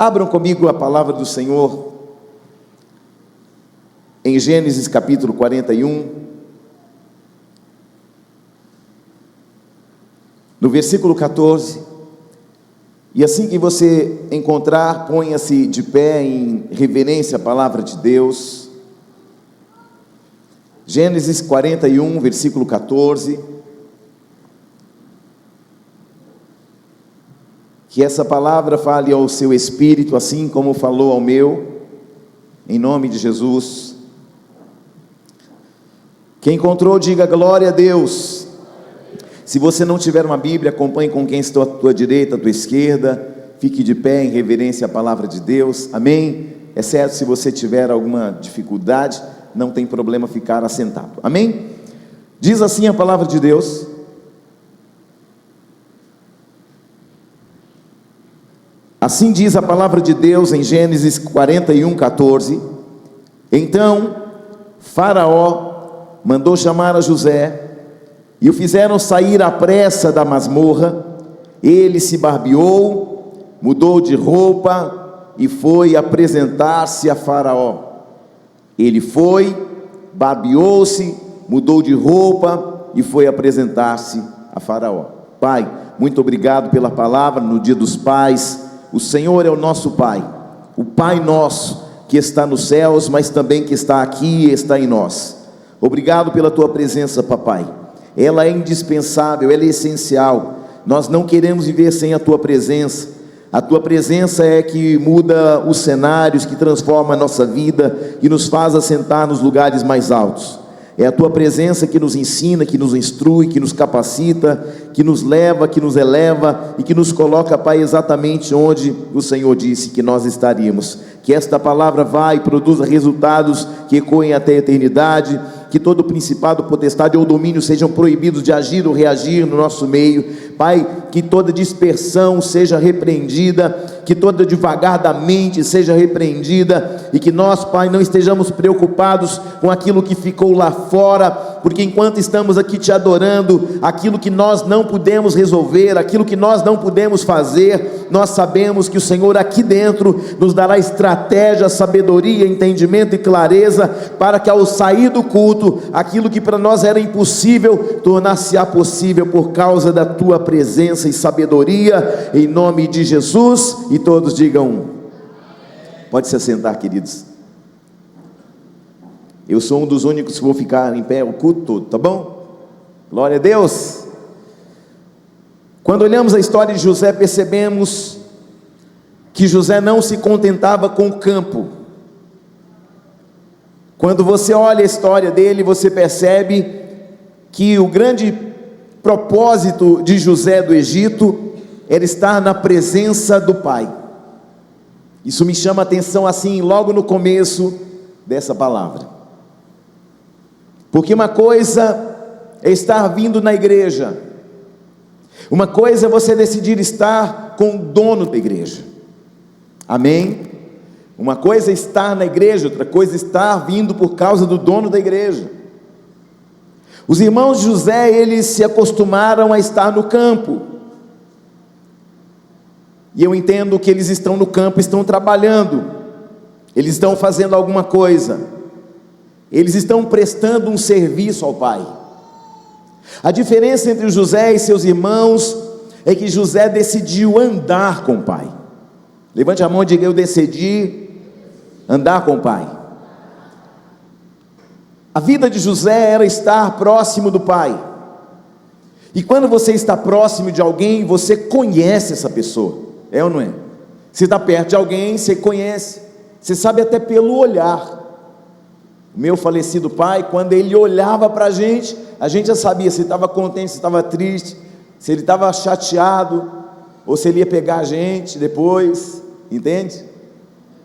Abram comigo a palavra do Senhor em Gênesis capítulo 41, no versículo 14. E assim que você encontrar, ponha-se de pé em reverência à palavra de Deus. Gênesis 41, versículo 14. Que essa palavra fale ao seu espírito, assim como falou ao meu, em nome de Jesus. Quem encontrou, diga glória a Deus. Se você não tiver uma Bíblia, acompanhe com quem está à tua direita, à tua esquerda. Fique de pé em reverência à palavra de Deus, amém? Exceto se você tiver alguma dificuldade, não tem problema ficar assentado, amém? Diz assim a palavra de Deus: assim diz a palavra de Deus em Gênesis 41, 14. Então Faraó mandou chamar a José, e o fizeram sair à pressa da masmorra. Ele se barbeou, mudou de roupa e foi apresentar-se a Faraó. Ele foi, barbeou-se, mudou de roupa e foi apresentar-se a Faraó. Pai, muito obrigado pela palavra no dia dos pais. O Senhor é o nosso Pai, o Pai nosso que está nos céus, mas também que está aqui e está em nós. Obrigado pela tua presença, papai. Ela é indispensável, ela é essencial. Nós não queremos viver sem a tua presença. A tua presença é que muda os cenários, que transforma a nossa vida e nos faz assentar nos lugares mais altos. É a tua presença que nos ensina, que nos instrui, que nos capacita, que nos leva, que nos eleva e que nos coloca, Pai, exatamente onde o Senhor disse que nós estaríamos. Que esta palavra vá e produza resultados que ecoem até a eternidade. Que todo principado, potestade ou domínio sejam proibidos de agir ou reagir no nosso meio. Pai, que toda dispersão seja repreendida, que toda devagar da mente seja repreendida, e que nós, Pai, não estejamos preocupados com aquilo que ficou lá fora, porque enquanto estamos aqui te adorando, aquilo que nós não pudemos resolver, aquilo que nós não pudemos fazer, nós sabemos que o Senhor aqui dentro nos dará estratégia, sabedoria, entendimento e clareza, para que ao sair do culto, aquilo que para nós era impossível, tornar-se-á possível por causa da tua presença e sabedoria, em nome de Jesus. E todos digam, pode se assentar, queridos. Eu sou um dos únicos que vou ficar em pé o culto todo, tá bom? Glória a Deus. Quando olhamos a história de José, percebemos que José não se contentava com o campo. Quando você olha a história dele, você percebe que o grande propósito de José do Egito era estar na presença do pai. Isso me chama a atenção assim, logo no começo dessa palavra. Porque uma coisa é estar vindo na igreja, uma coisa é você decidir estar com o dono da igreja, amém? Uma coisa é estar na igreja, outra coisa é estar vindo por causa do dono da igreja. Os irmãos de José, eles se acostumaram a estar no campo, e eu entendo que eles estão no campo, estão trabalhando, eles estão fazendo alguma coisa, eles estão prestando um serviço ao pai. A diferença entre José e seus irmãos é que José decidiu andar com o pai. Levante a mão e diga: eu decidi andar com o pai. A vida de José era estar próximo do pai. E quando você está próximo de alguém, você conhece essa pessoa, é ou não é? Você está perto de alguém, você conhece, você sabe até pelo olhar. O meu falecido pai, quando ele olhava para a gente já sabia se estava contente, se estava triste, se ele estava chateado, ou se ele ia pegar a gente depois, entende?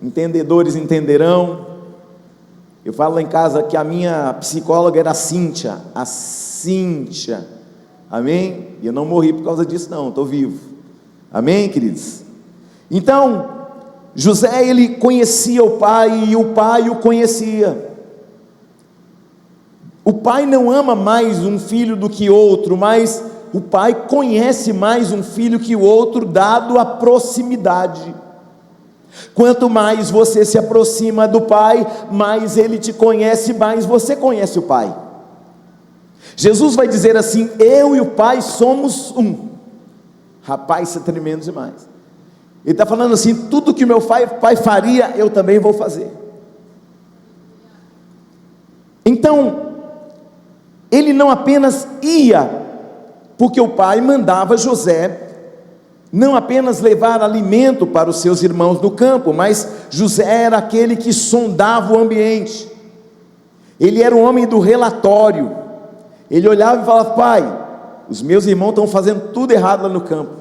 Entendedores entenderão. Eu falo lá em casa que a minha psicóloga era a Cíntia, amém? E eu não morri por causa disso não, estou vivo, amém, queridos? Então, José, ele conhecia o pai, e o pai o conhecia. O pai não ama mais um filho do que outro, mas o pai conhece mais um filho que o outro, dado a proximidade. Quanto mais você se aproxima do Pai, mais Ele te conhece, mais você conhece o Pai. Jesus vai dizer assim: eu e o Pai somos um. Rapaz, isso é tremendo demais. Ele está falando assim: tudo que o meu pai faria, eu também vou fazer. Então, ele não apenas ia, porque o pai mandava José não apenas levar alimento para os seus irmãos no campo, mas José era aquele que sondava o ambiente. Ele era o homem do relatório. Ele olhava e falava: pai, os meus irmãos estão fazendo tudo errado lá no campo.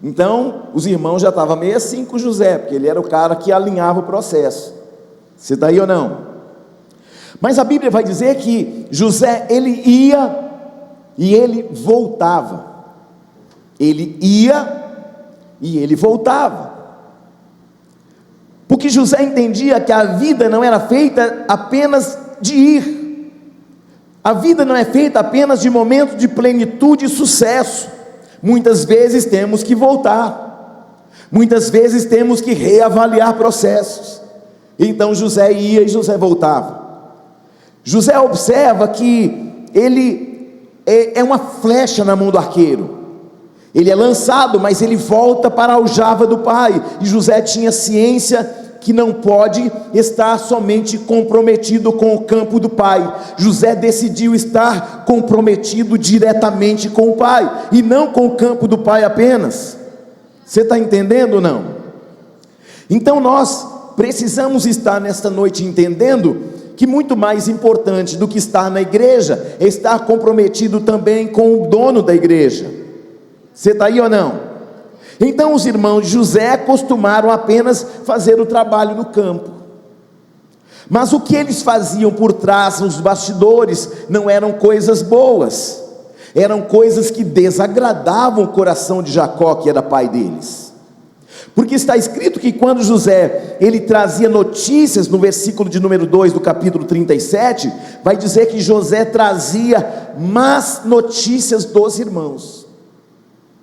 Então, os irmãos já estavam meio assim com José, porque ele era o cara que alinhava o processo. Você está aí ou não? Mas a Bíblia vai dizer que José, ele ia e ele voltava. Ele ia e ele voltava. Porque José entendia que a vida não era feita apenas de ir. A vida não é feita apenas de momentos de plenitude e sucesso. Muitas vezes temos que voltar. Muitas vezes temos que reavaliar processos. Então José ia e José voltava. José observa que ele é uma flecha na mão do arqueiro. Ele é lançado, mas ele volta para a aljava do pai. E José tinha ciência que não pode estar somente comprometido com o campo do pai. José decidiu estar comprometido diretamente com o pai, e não com o campo do pai apenas. Você está entendendo ou não? Então nós precisamos estar nesta noite entendendo que muito mais importante do que estar na igreja é estar comprometido também com o dono da igreja. Você está aí ou não? Então os irmãos de José costumaram apenas fazer o trabalho no campo, mas o que eles faziam por trás, nos bastidores, não eram coisas boas, eram coisas que desagradavam o coração de Jacó, que era pai deles. Porque está escrito que quando José, ele trazia notícias, no versículo de número 2 do capítulo 37, vai dizer que José trazia más notícias dos irmãos.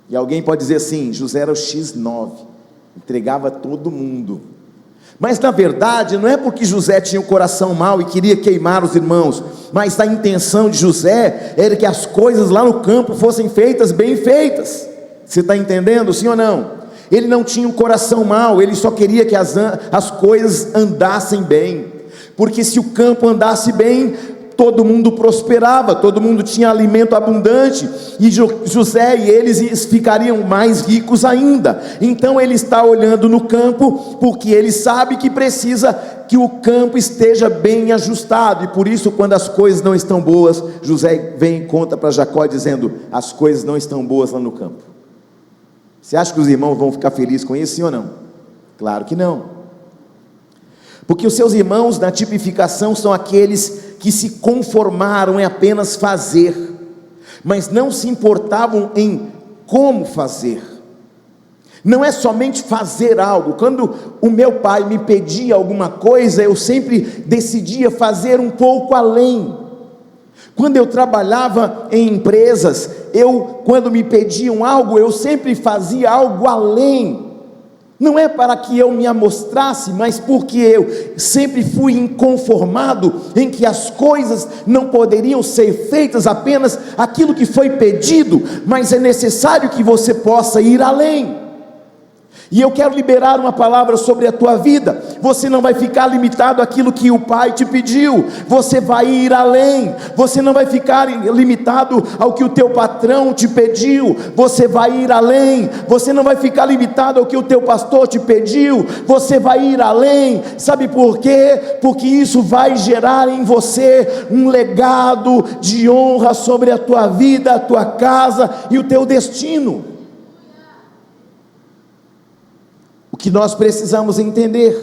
E alguém pode dizer assim: José era o X9, entregava a todo mundo. Mas na verdade não é porque José tinha o coração mau e queria queimar os irmãos, mas a intenção de José era que as coisas lá no campo fossem feitas, bem feitas. Você está entendendo, sim ou não? Ele não tinha um coração mau, ele só queria que as coisas andassem bem, porque se o campo andasse bem, todo mundo prosperava, todo mundo tinha alimento abundante, e José e eles ficariam mais ricos ainda. Então ele está olhando no campo, porque ele sabe que precisa que o campo esteja bem ajustado, e por isso quando as coisas não estão boas, José vem e conta para Jacó dizendo: as coisas não estão boas lá no campo. Você acha que os irmãos vão ficar felizes com isso, sim ou não? Claro que não. Porque os seus irmãos, na tipificação, são aqueles que se conformaram em apenas fazer, mas não se importavam em como fazer. Não é somente fazer algo. Quando o meu pai me pedia alguma coisa, eu sempre decidia fazer um pouco além. Quando eu trabalhava em empresas, quando me pediam algo, eu sempre fazia algo além. Não é para que eu me amostrasse, mas porque eu sempre fui inconformado em que as coisas não poderiam ser feitas apenas aquilo que foi pedido, mas é necessário que você possa ir além. E eu quero liberar uma palavra sobre a tua vida. Você não vai ficar limitado àquilo que o pai te pediu, você vai ir além. Você não vai ficar limitado ao que o teu patrão te pediu, você vai ir além. Você não vai ficar limitado ao que o teu pastor te pediu, você vai ir além. Sabe por quê? Porque isso vai gerar em você um legado de honra sobre a tua vida, a tua casa e o teu destino. O que nós precisamos entender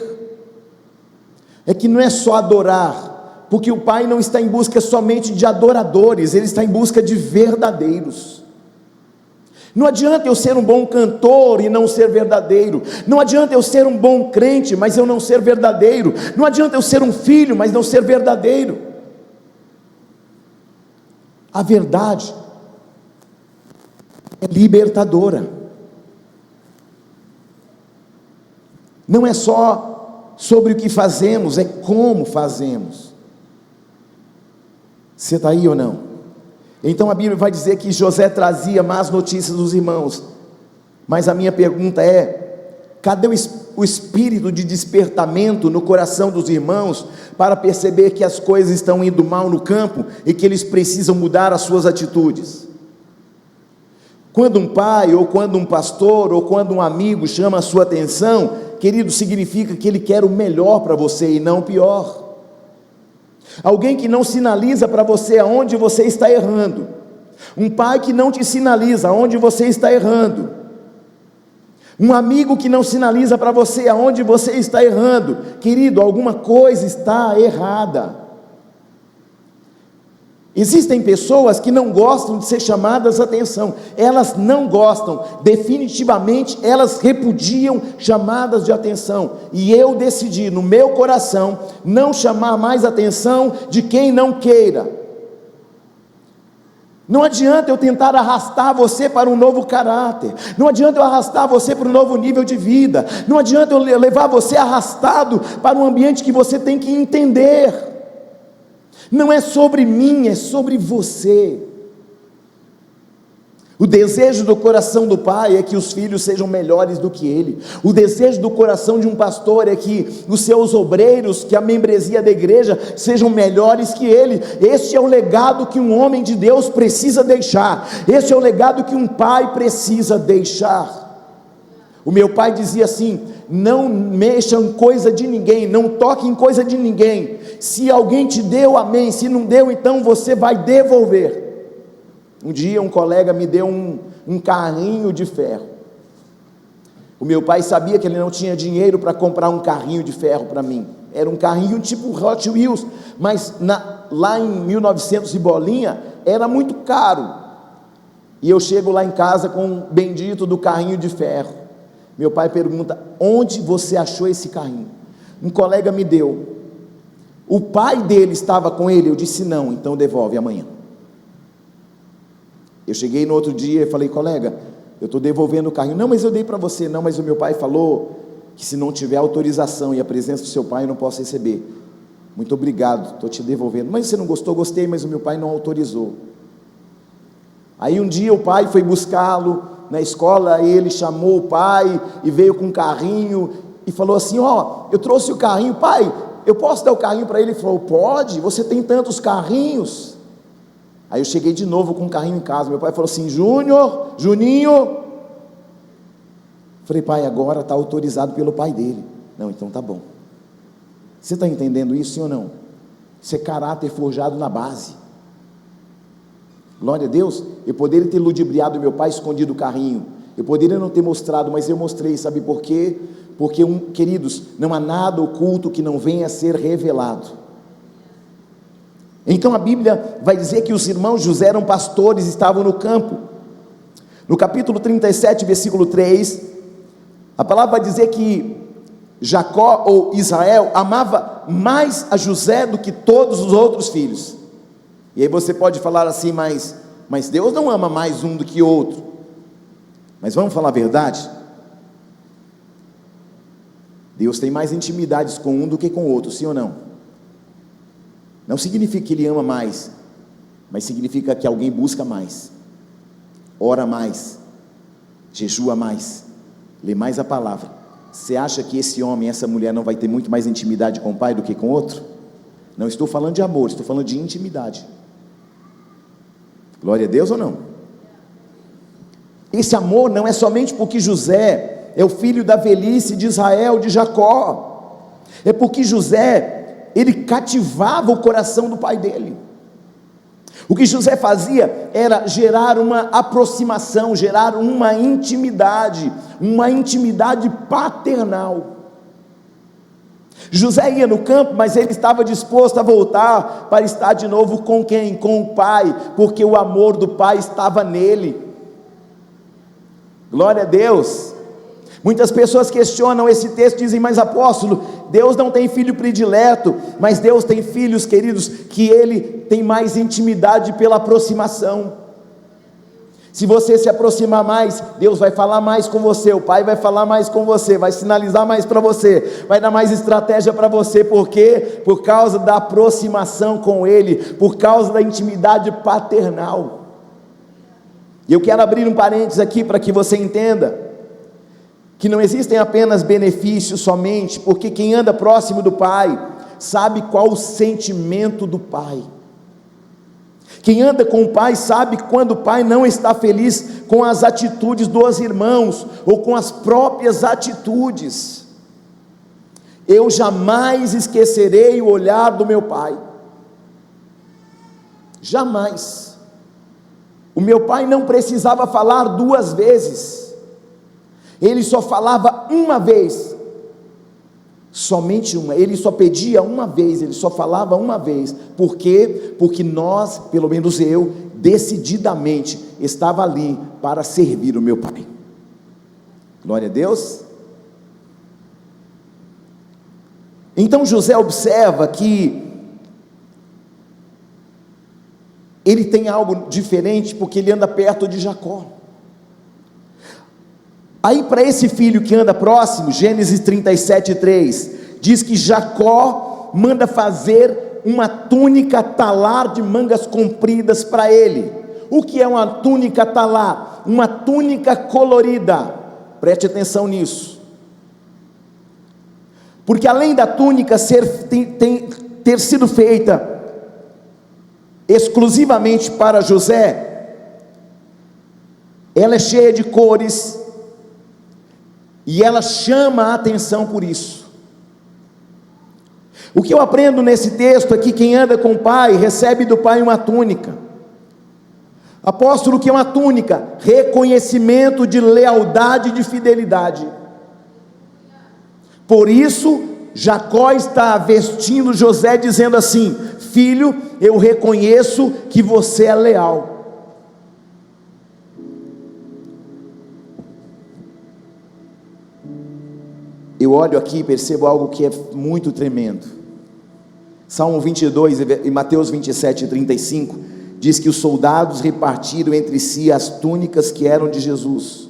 é que não é só adorar, porque o Pai não está em busca somente de adoradores, Ele está em busca de verdadeiros. Não adianta eu ser um bom cantor e não ser verdadeiro. Não adianta eu ser um bom crente, mas eu não ser verdadeiro. Não adianta eu ser um filho, mas não ser verdadeiro. A verdade é libertadora. Não é só sobre o que fazemos, é como fazemos. Você está aí ou não? Então a Bíblia vai dizer que José trazia más notícias dos irmãos, mas a minha pergunta é: cadê o espírito de despertamento no coração dos irmãos, para perceber que as coisas estão indo mal no campo, e que eles precisam mudar as suas atitudes? Quando um pai, ou quando um pastor, ou quando um amigo chama a sua atenção, querido, significa que ele quer o melhor para você e não o pior. Alguém que não sinaliza para você aonde você está errando, um pai que não te sinaliza aonde você está errando, um amigo que não sinaliza para você aonde você está errando, querido, alguma coisa está errada. Existem pessoas que não gostam de ser chamadas a atenção, elas não gostam, definitivamente elas repudiam chamadas de atenção, e eu decidi no meu coração não chamar mais atenção de quem não queira. Não adianta eu tentar arrastar você para um novo caráter, não adianta eu arrastar você para um novo nível de vida, não adianta eu levar você arrastado para um ambiente que você tem que entender. Não é sobre mim, é sobre você. O desejo do coração do pai é que os filhos sejam melhores do que ele. O desejo do coração de um pastor é que os seus obreiros, que a membresia da igreja, sejam melhores que ele. Este é o legado que um homem de Deus precisa deixar. Este é o legado que um pai precisa deixar. O meu pai dizia assim: não mexa em coisa de ninguém, não toque em coisa de ninguém. Se alguém te deu, amém, se não deu, então você vai devolver. Um dia um colega me deu um carrinho de ferro. O meu pai sabia que ele não tinha dinheiro para comprar um carrinho de ferro para mim. Era um carrinho tipo Hot Wheels, mas lá em 1900 e bolinha, era muito caro. E eu chego lá em casa com o bendito do carrinho de ferro. Meu pai pergunta: onde você achou esse carrinho? Um colega me deu. O pai dele estava com ele? Eu disse: não, então devolve amanhã. Eu cheguei no outro dia e falei: colega, eu estou devolvendo o carrinho. Não, mas eu dei para você. Não, mas o meu pai falou que se não tiver autorização e a presença do seu pai, eu não posso receber. Muito obrigado, estou te devolvendo. Mas você não gostou? Gostei, mas o meu pai não autorizou. Aí um dia o pai foi buscá-lo na escola, e ele chamou o pai e veio com um carrinho e falou assim: ó, eu trouxe o carrinho. Pai, eu posso dar o carrinho para ele? Ele falou: pode, você tem tantos carrinhos. Aí eu cheguei de novo com um carrinho em casa. Meu pai falou assim: Juninho. Falei: pai, agora está autorizado pelo pai dele. Não, então tá bom. Você está entendendo isso, sim ou não? Isso é caráter forjado na base. Glória a Deus. Eu poderia ter ludibriado meu pai, escondido o carrinho, eu poderia não ter mostrado, mas eu mostrei. Sabe por quê? Porque, queridos, não há nada oculto que não venha a ser revelado. Então a Bíblia vai dizer que os irmãos José eram pastores, estavam no campo. No capítulo 37, versículo 3, a palavra vai dizer que Jacó, ou Israel, amava mais a José do que todos os outros filhos. E aí você pode falar assim: mas Deus não ama mais um do que outro. Mas vamos falar a verdade? Deus tem mais intimidades com um do que com o outro, sim ou não? Não significa que ele ama mais, mas significa que alguém busca mais, ora mais, jejua mais, lê mais a palavra. Você acha que esse homem, essa mulher não vai ter muito mais intimidade com o pai do que com o outro? Não estou falando de amor, estou falando de intimidade. Glória a Deus ou não? Esse amor não é somente porque José é o filho da velhice de Israel, de Jacó. É porque José, ele cativava o coração do pai dele. O que José fazia era gerar uma aproximação, gerar uma intimidade paternal. José ia no campo, mas ele estava disposto a voltar para estar de novo com quem? Com o pai, porque o amor do pai estava nele. Glória a Deus. Muitas pessoas questionam esse texto, dizem: mas apóstolo, Deus não tem filho predileto, mas Deus tem filhos, queridos, que ele tem mais intimidade pela aproximação. Se você se aproximar mais, Deus vai falar mais com você, o Pai vai falar mais com você, vai sinalizar mais para você, vai dar mais estratégia para você. Por quê? Por causa da aproximação com Ele, por causa da intimidade paternal. E eu quero abrir um parênteses aqui para que você entenda que não existem apenas benefícios somente, porque quem anda próximo do Pai sabe qual o sentimento do Pai. Quem anda com o Pai sabe quando o Pai não está feliz com as atitudes dos irmãos, ou com as próprias atitudes. Eu jamais esquecerei o olhar do meu Pai, jamais. O meu Pai não precisava falar duas vezes, Ele só falava uma vez, somente uma. Ele só pedia uma vez, Ele só falava uma vez. Por quê? Porque nós, pelo menos eu, decididamente estava ali para servir o meu Pai. Glória a Deus. Então José observa que ele tem algo diferente, porque ele anda perto de Jacó. Aí, para esse filho que anda próximo, Gênesis 37:3, diz que Jacó manda fazer uma túnica talar de mangas compridas para ele. O que é uma túnica talar? Uma túnica colorida. Preste atenção nisso, porque além da túnica ter sido feita exclusivamente para José, ela é cheia de cores, e ela chama a atenção por isso. O que eu aprendo nesse texto é que quem anda com o Pai, recebe do Pai uma túnica. Apóstolo, o que é uma túnica? Reconhecimento de lealdade e de fidelidade. Por isso, Jacó está vestindo José, dizendo assim: filho, eu reconheço que você é leal. Eu olho aqui e percebo algo que é muito tremendo. Salmo 22 e Mateus 27:35 diz que os soldados repartiram entre si as túnicas que eram de Jesus,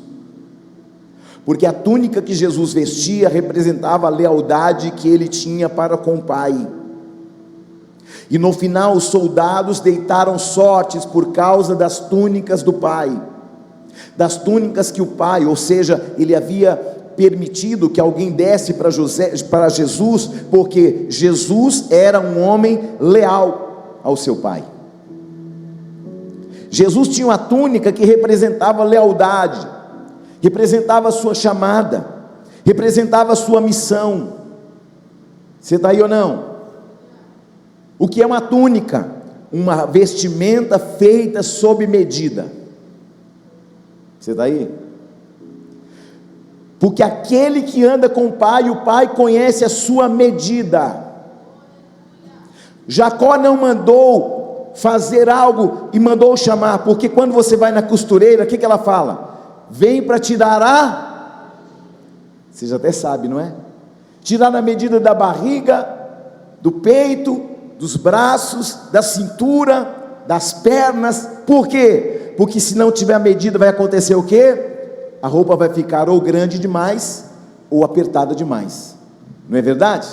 porque a túnica que Jesus vestia representava a lealdade que ele tinha para com o Pai. E no final os soldados deitaram sortes por causa das túnicas do Pai, das túnicas que o Pai, ou seja, ele havia permitido que alguém desse para Jesus, porque Jesus era um homem leal ao seu Pai. Jesus tinha uma túnica que representava lealdade, representava a sua chamada, representava a sua missão. Você está aí ou não? O que é uma túnica? Uma vestimenta feita sob medida. Você está aí? Porque aquele que anda com o Pai conhece a sua medida. Jacó não mandou fazer algo e mandou chamar, porque quando você vai na costureira, o que ela fala? Vem para tirar a... Você já até sabe, não é? Tirar na medida da barriga, do peito, dos braços, da cintura, das pernas. Por quê? Porque se não tiver a medida, vai acontecer o quê? A roupa vai ficar ou grande demais, ou apertada demais. Não é verdade?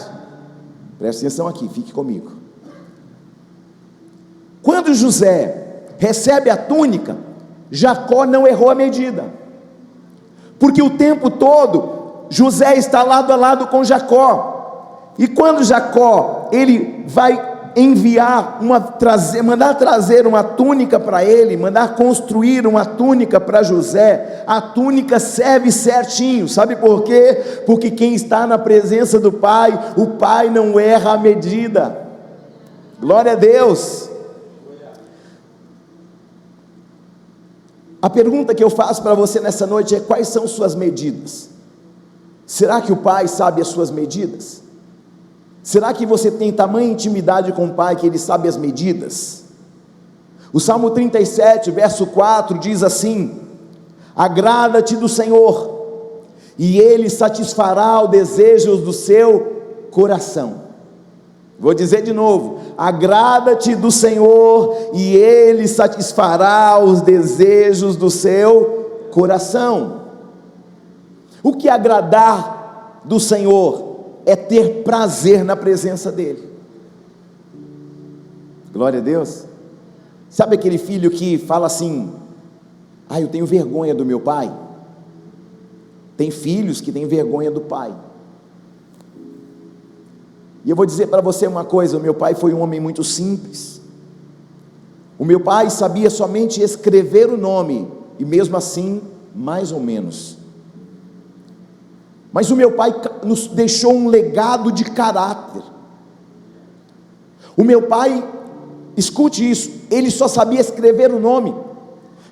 Preste atenção aqui, fique comigo. Quando José recebe a túnica, Jacó não errou a medida, porque o tempo todo José está lado a lado com Jacó. E quando Jacó, ele vai enviar mandar trazer uma túnica para ele, mandar construir uma túnica para José, a túnica serve certinho. Sabe por quê? Porque quem está na presença do Pai, o Pai não erra a medida. Glória a Deus. A pergunta que eu faço para você nessa noite é: quais são suas medidas? Será que o Pai sabe as suas medidas? Será que você tem tamanha intimidade com o Pai que Ele sabe as medidas? O Salmo 37, verso 4 diz assim: agrada-te do Senhor, e Ele satisfará os desejos do seu coração. Vou dizer de novo: agrada-te do Senhor e Ele satisfará os desejos do seu coração. O que é agradar do Senhor? É ter prazer na presença dEle. Glória a Deus. Sabe aquele filho que fala assim: eu tenho vergonha do meu pai? Tem filhos que têm vergonha do pai. E eu vou dizer para você uma coisa: o meu pai foi um homem muito simples. O meu pai sabia somente escrever o nome, e mesmo assim, mais ou menos. Mas o meu pai nos deixou um legado de caráter. O meu pai, escute isso, ele só sabia escrever o nome,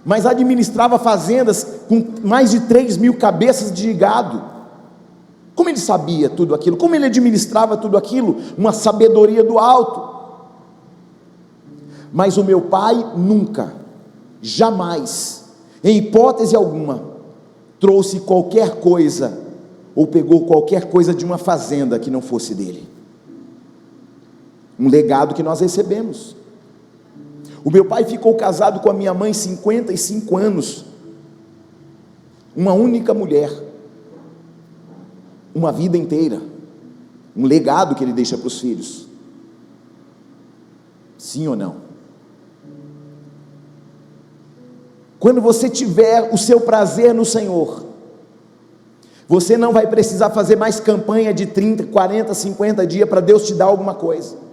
mas administrava fazendas com mais de 3.000 cabeças de gado. Como ele sabia tudo aquilo? Como ele administrava tudo aquilo? Uma sabedoria do alto. Mas o meu pai nunca, jamais, em hipótese alguma, trouxe qualquer coisa, ou pegou qualquer coisa de uma fazenda que não fosse dele. Um legado que nós recebemos. O meu pai ficou casado com a minha mãe 55 anos, uma única mulher, uma vida inteira, um legado que ele deixa para os filhos. Sim ou não? Quando você tiver o seu prazer no Senhor, você não vai precisar fazer mais campanha de 30, 40, 50 dias para Deus te dar alguma coisa.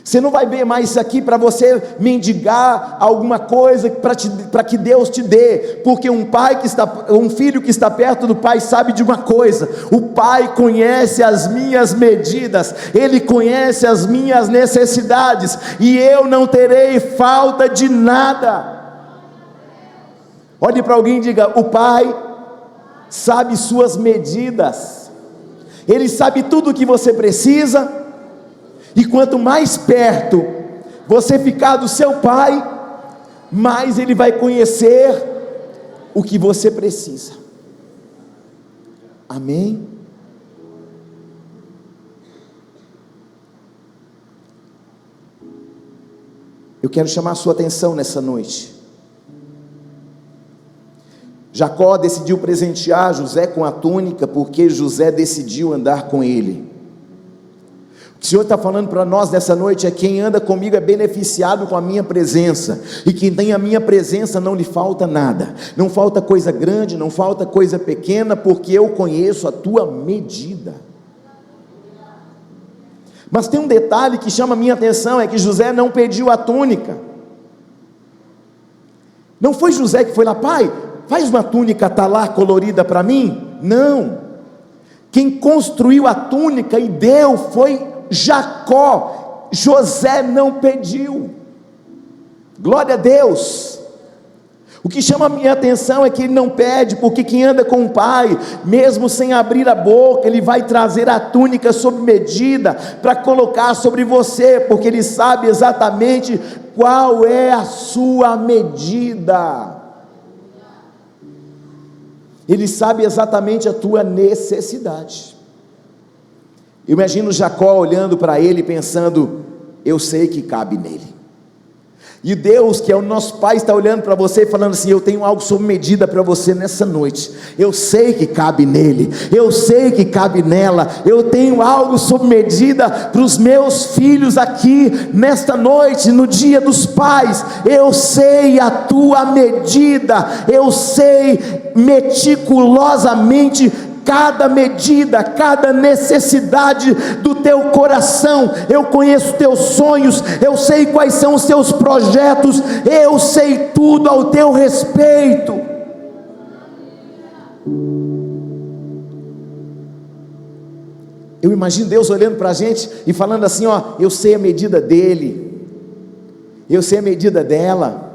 Você não vai ver mais isso aqui para você mendigar alguma coisa para que Deus te dê, porque um filho que está perto do pai sabe de uma coisa: o pai conhece as minhas medidas, ele conhece as minhas necessidades, e eu não terei falta de nada. Olhe para alguém e diga: o pai sabe suas medidas, ele sabe tudo o que você precisa. E quanto mais perto você ficar do seu pai, mais ele vai conhecer o que você precisa. Amém? Eu quero chamar a sua atenção nessa noite. Jacó decidiu presentear José com a túnica, porque José decidiu andar com ele. O Senhor está falando para nós nessa noite: quem anda comigo é beneficiado com a minha presença, e quem tem a minha presença não lhe falta nada, não falta coisa grande, não falta coisa pequena, porque eu conheço a tua medida. Mas tem um detalhe que chama a minha atenção: é que José não pediu a túnica. Não foi José que foi lá: pai, faz uma túnica talar colorida para mim. Não, quem construiu a túnica e deu foi Jacó. José não pediu. Glória a Deus. O que chama a minha atenção é que ele não pede, porque quem anda com o pai, mesmo sem abrir a boca, ele vai trazer a túnica sob medida, para colocar sobre você, porque ele sabe exatamente qual é a sua medida. Ele sabe exatamente a tua necessidade. Eu imagino Jacó olhando para ele pensando: eu sei que cabe nele. E Deus, que é o nosso pai, está olhando para você e falando assim: eu tenho algo sob medida para você nessa noite. Eu sei que cabe nele, eu sei que cabe nela. Eu tenho algo sob medida para os meus filhos aqui nesta noite, no dia dos pais. Eu sei a tua medida, eu sei meticulosamente cada medida, cada necessidade do teu coração. Eu conheço teus sonhos, eu sei quais são os teus projetos, eu sei tudo ao teu respeito. Eu imagino Deus olhando para a gente e falando assim: ó, eu sei a medida dele, eu sei a medida dela.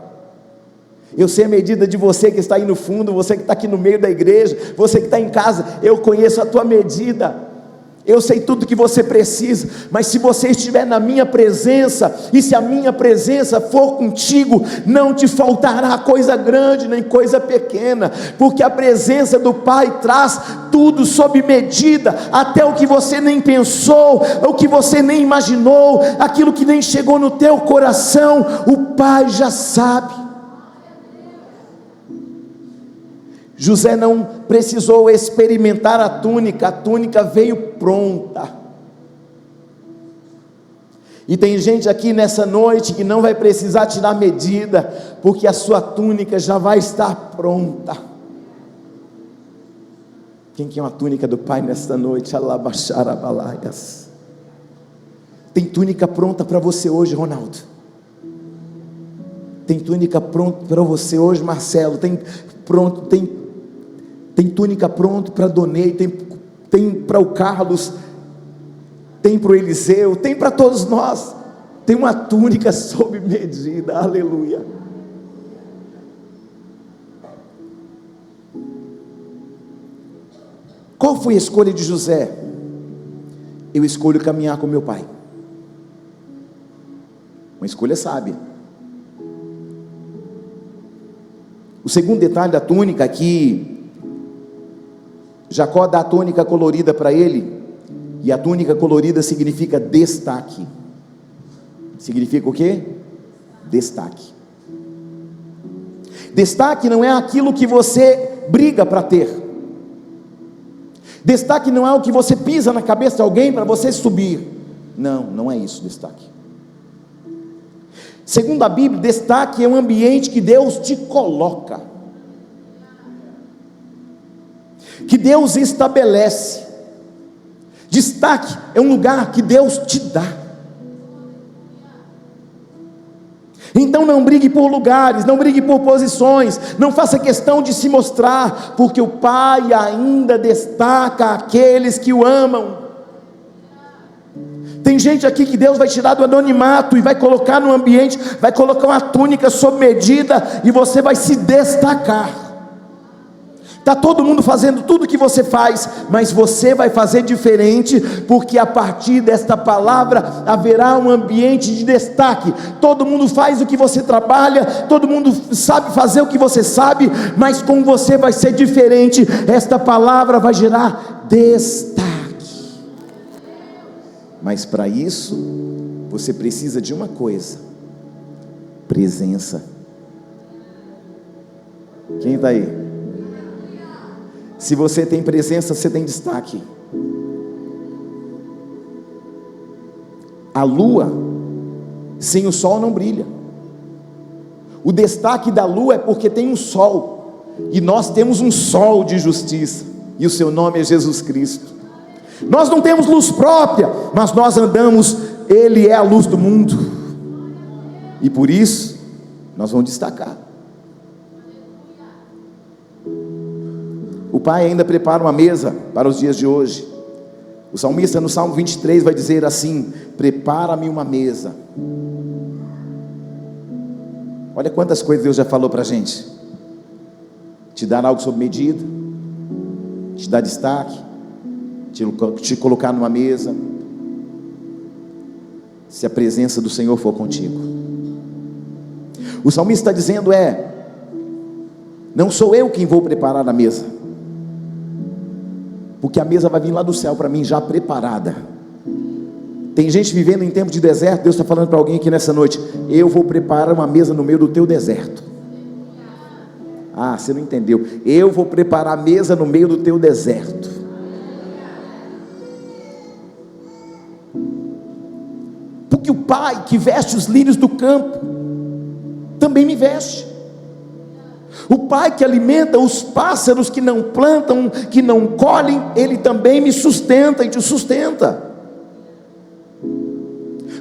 Eu sei a medida de você que está aí no fundo, você que está aqui no meio da igreja, você que está em casa. Eu conheço a tua medida, eu sei tudo que você precisa, mas se você estiver na minha presença, e se a minha presença for contigo, não te faltará coisa grande, nem coisa pequena, porque a presença do Pai traz tudo sob medida, até o que você nem pensou, o que você nem imaginou, aquilo que nem chegou no teu coração, o Pai já sabe. José não precisou experimentar a túnica veio pronta. E tem gente aqui nessa noite que não vai precisar tirar medida, porque a sua túnica já vai estar pronta. Quem quer uma túnica do Pai nesta noite? Alabaxarabalaias. Tem túnica pronta para você hoje, Ronaldo. Tem túnica pronta para você hoje, Marcelo. Tem túnica pronta para Donei, tem para o Carlos, tem para o Eliseu, tem para todos nós. Tem uma túnica sob medida, aleluia. Qual foi a escolha de José? Eu escolho caminhar com meu pai. Uma escolha sábia. O segundo detalhe da túnica aqui, Jacó dá a túnica colorida para ele, e a túnica colorida significa destaque. Significa o quê? Destaque. Destaque não é aquilo que você briga para ter. Destaque não é o que você pisa na cabeça de alguém para você subir. Não, não é isso destaque. Segundo a Bíblia, destaque é um ambiente que Deus te coloca, que Deus estabelece. Destaque é um lugar que Deus te dá. Então não brigue por lugares, não brigue por posições, não faça questão de se mostrar, porque o Pai ainda destaca aqueles que o amam. Tem gente aqui que Deus vai tirar do anonimato e vai colocar no ambiente, vai colocar uma túnica sob medida, e você vai se destacar. Está todo mundo fazendo tudo que você faz, mas você vai fazer diferente, porque a partir desta palavra haverá um ambiente de destaque. Todo mundo faz o que você trabalha, todo mundo sabe fazer o que você sabe, mas com você vai ser diferente. Esta palavra vai gerar destaque. Mas para isso, você precisa de uma coisa: presença. Quem está aí? Se você tem presença, você tem destaque. A lua sem o sol não brilha. O destaque da lua é porque tem um sol, e nós temos um sol de justiça, e o seu nome é Jesus Cristo. Nós não temos luz própria, mas nós andamos, Ele é a luz do mundo, e por isso nós vamos destacar. O Pai ainda prepara uma mesa para os dias de hoje. O salmista no Salmo 23 vai dizer assim: prepara-me uma mesa. Olha quantas coisas Deus já falou para a gente: te dar algo sob medida, te dar destaque, te colocar numa mesa, se a presença do Senhor for contigo. O salmista está dizendo não sou eu quem vou preparar a mesa, porque a mesa vai vir lá do céu para mim já preparada. Tem gente vivendo em tempo de deserto. Deus está falando para alguém aqui nessa noite: eu vou preparar uma mesa no meio do teu deserto. Ah, você não entendeu. Eu vou preparar a mesa no meio do teu deserto. Porque o Pai que veste os lírios do campo também me veste. O Pai que alimenta os pássaros que não plantam, que não colhem, Ele também me sustenta e te sustenta.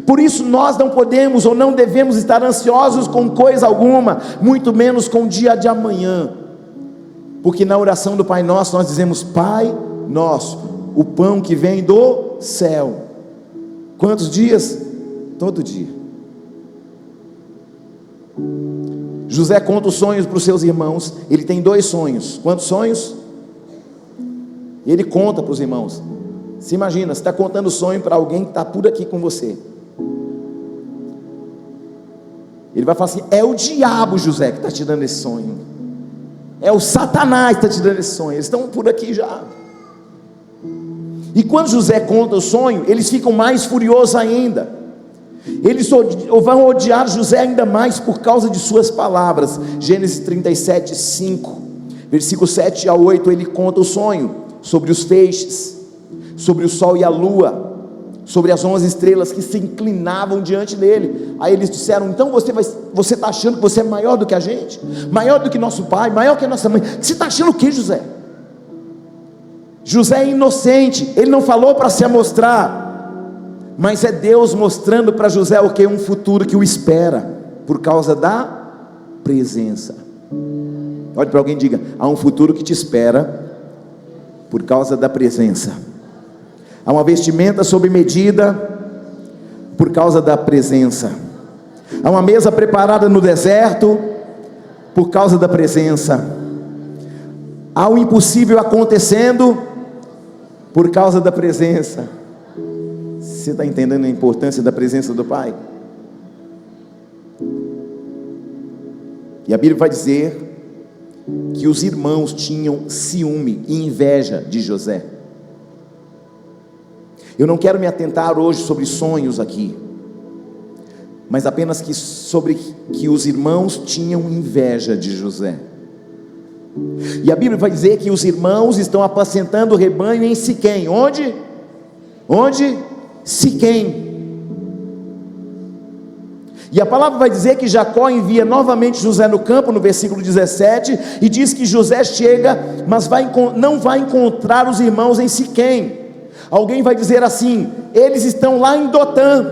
Por isso nós não podemos ou não devemos estar ansiosos com coisa alguma, muito menos com o dia de amanhã, porque na oração do Pai Nosso nós dizemos: Pai Nosso, o pão que vem do céu. Quantos dias? Todo dia. José conta os sonhos para os seus irmãos. Ele tem 2 sonhos. Quantos sonhos? Ele conta para os irmãos. Se imagina, você está contando sonho para alguém que está por aqui com você. Ele vai falar assim: é o diabo, José, que está te dando esse sonho. É o Satanás que está te dando esse sonho. Eles estão por aqui já. E quando José conta o sonho, eles ficam mais furiosos ainda. Eles vão odiar José ainda mais por causa de suas palavras. Gênesis 37, 5, versículo 7 a 8, ele conta o sonho sobre os feixes, sobre o sol e a lua, sobre as 11 estrelas que se inclinavam diante dele. Aí eles disseram: então você está achando que você é maior do que a gente? Maior do que nosso pai? Maior que a nossa mãe? Você está achando o que, José? José é inocente, ele não falou para se amostrar, mas é Deus mostrando para José o que? Um futuro que o espera, por causa da presença. Olhe para alguém e diga: há um futuro que te espera, por causa da presença. Há uma vestimenta sob medida, por causa da presença. Há uma mesa preparada no deserto, por causa da presença. Há o impossível acontecendo, por causa da presença. Você está entendendo a importância da presença do Pai? E a Bíblia vai dizer que os irmãos tinham ciúme e inveja de José. Eu não quero me atentar hoje sobre sonhos aqui, mas apenas sobre que os irmãos tinham inveja de José. E a Bíblia vai dizer que os irmãos estão apacentando o rebanho em Siquém. Onde? Siquém. E a palavra vai dizer que Jacó envia novamente José no campo, no versículo 17, e diz que José chega, mas não vai encontrar os irmãos em Siquém. Alguém vai dizer assim: eles estão lá em Dotã.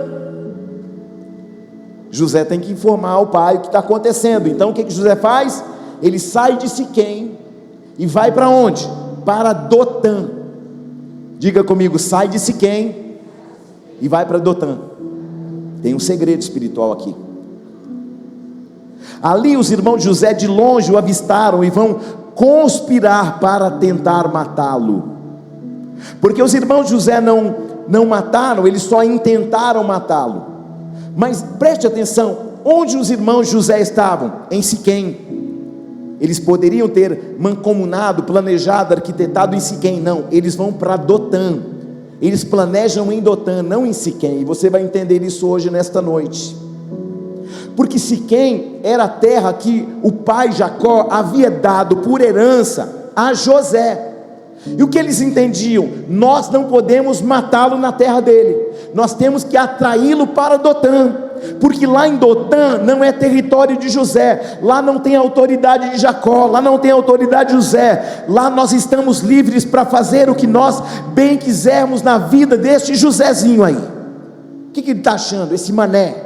José tem que informar ao pai o que está acontecendo. Então o que José faz? Ele sai de Siquém e vai para onde? Para Dotã. Diga comigo: sai de Siquém e vai para Dotã. Tem um segredo espiritual aqui. Ali os irmãos de José de longe o avistaram e vão conspirar para tentar matá-lo. Porque os irmãos de José não mataram, eles só intentaram matá-lo. Mas preste atenção, onde os irmãos de José estavam? Em Siquém. Eles poderiam ter mancomunado, planejado, arquitetado em Siquém. Não, eles vão para Dotã. Eles planejam em Dotã, não em Siquém. E você vai entender isso hoje, nesta noite. Porque Siquém era a terra que o pai Jacó havia dado por herança a José. E o que eles entendiam? Nós não podemos matá-lo na terra dele, nós temos que atraí-lo para Dotã, porque lá em Dotã não é território de José, lá não tem autoridade de Jacó, lá não tem autoridade de José, lá nós estamos livres para fazer o que nós bem quisermos na vida deste Josézinho aí. O que ele está achando? Esse mané,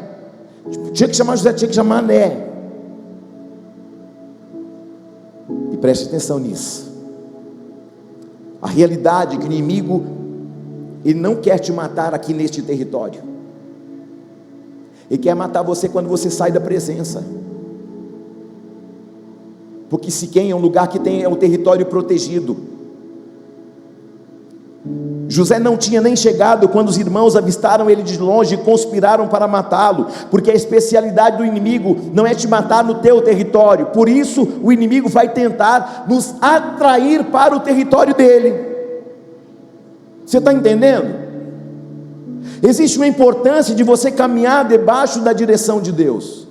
tinha que chamar José, tinha que chamar Mané. E preste atenção nisso. A realidade é que o inimigo, ele não quer te matar aqui neste território. Ele quer matar você quando você sai da presença. Porque Siquém é um lugar que é um território protegido. José não tinha nem chegado quando os irmãos avistaram ele de longe e conspiraram para matá-lo, porque a especialidade do inimigo não é te matar no teu território. Por isso o inimigo vai tentar nos atrair para o território dele. Você está entendendo? Existe uma importância de você caminhar debaixo da direção de Deus,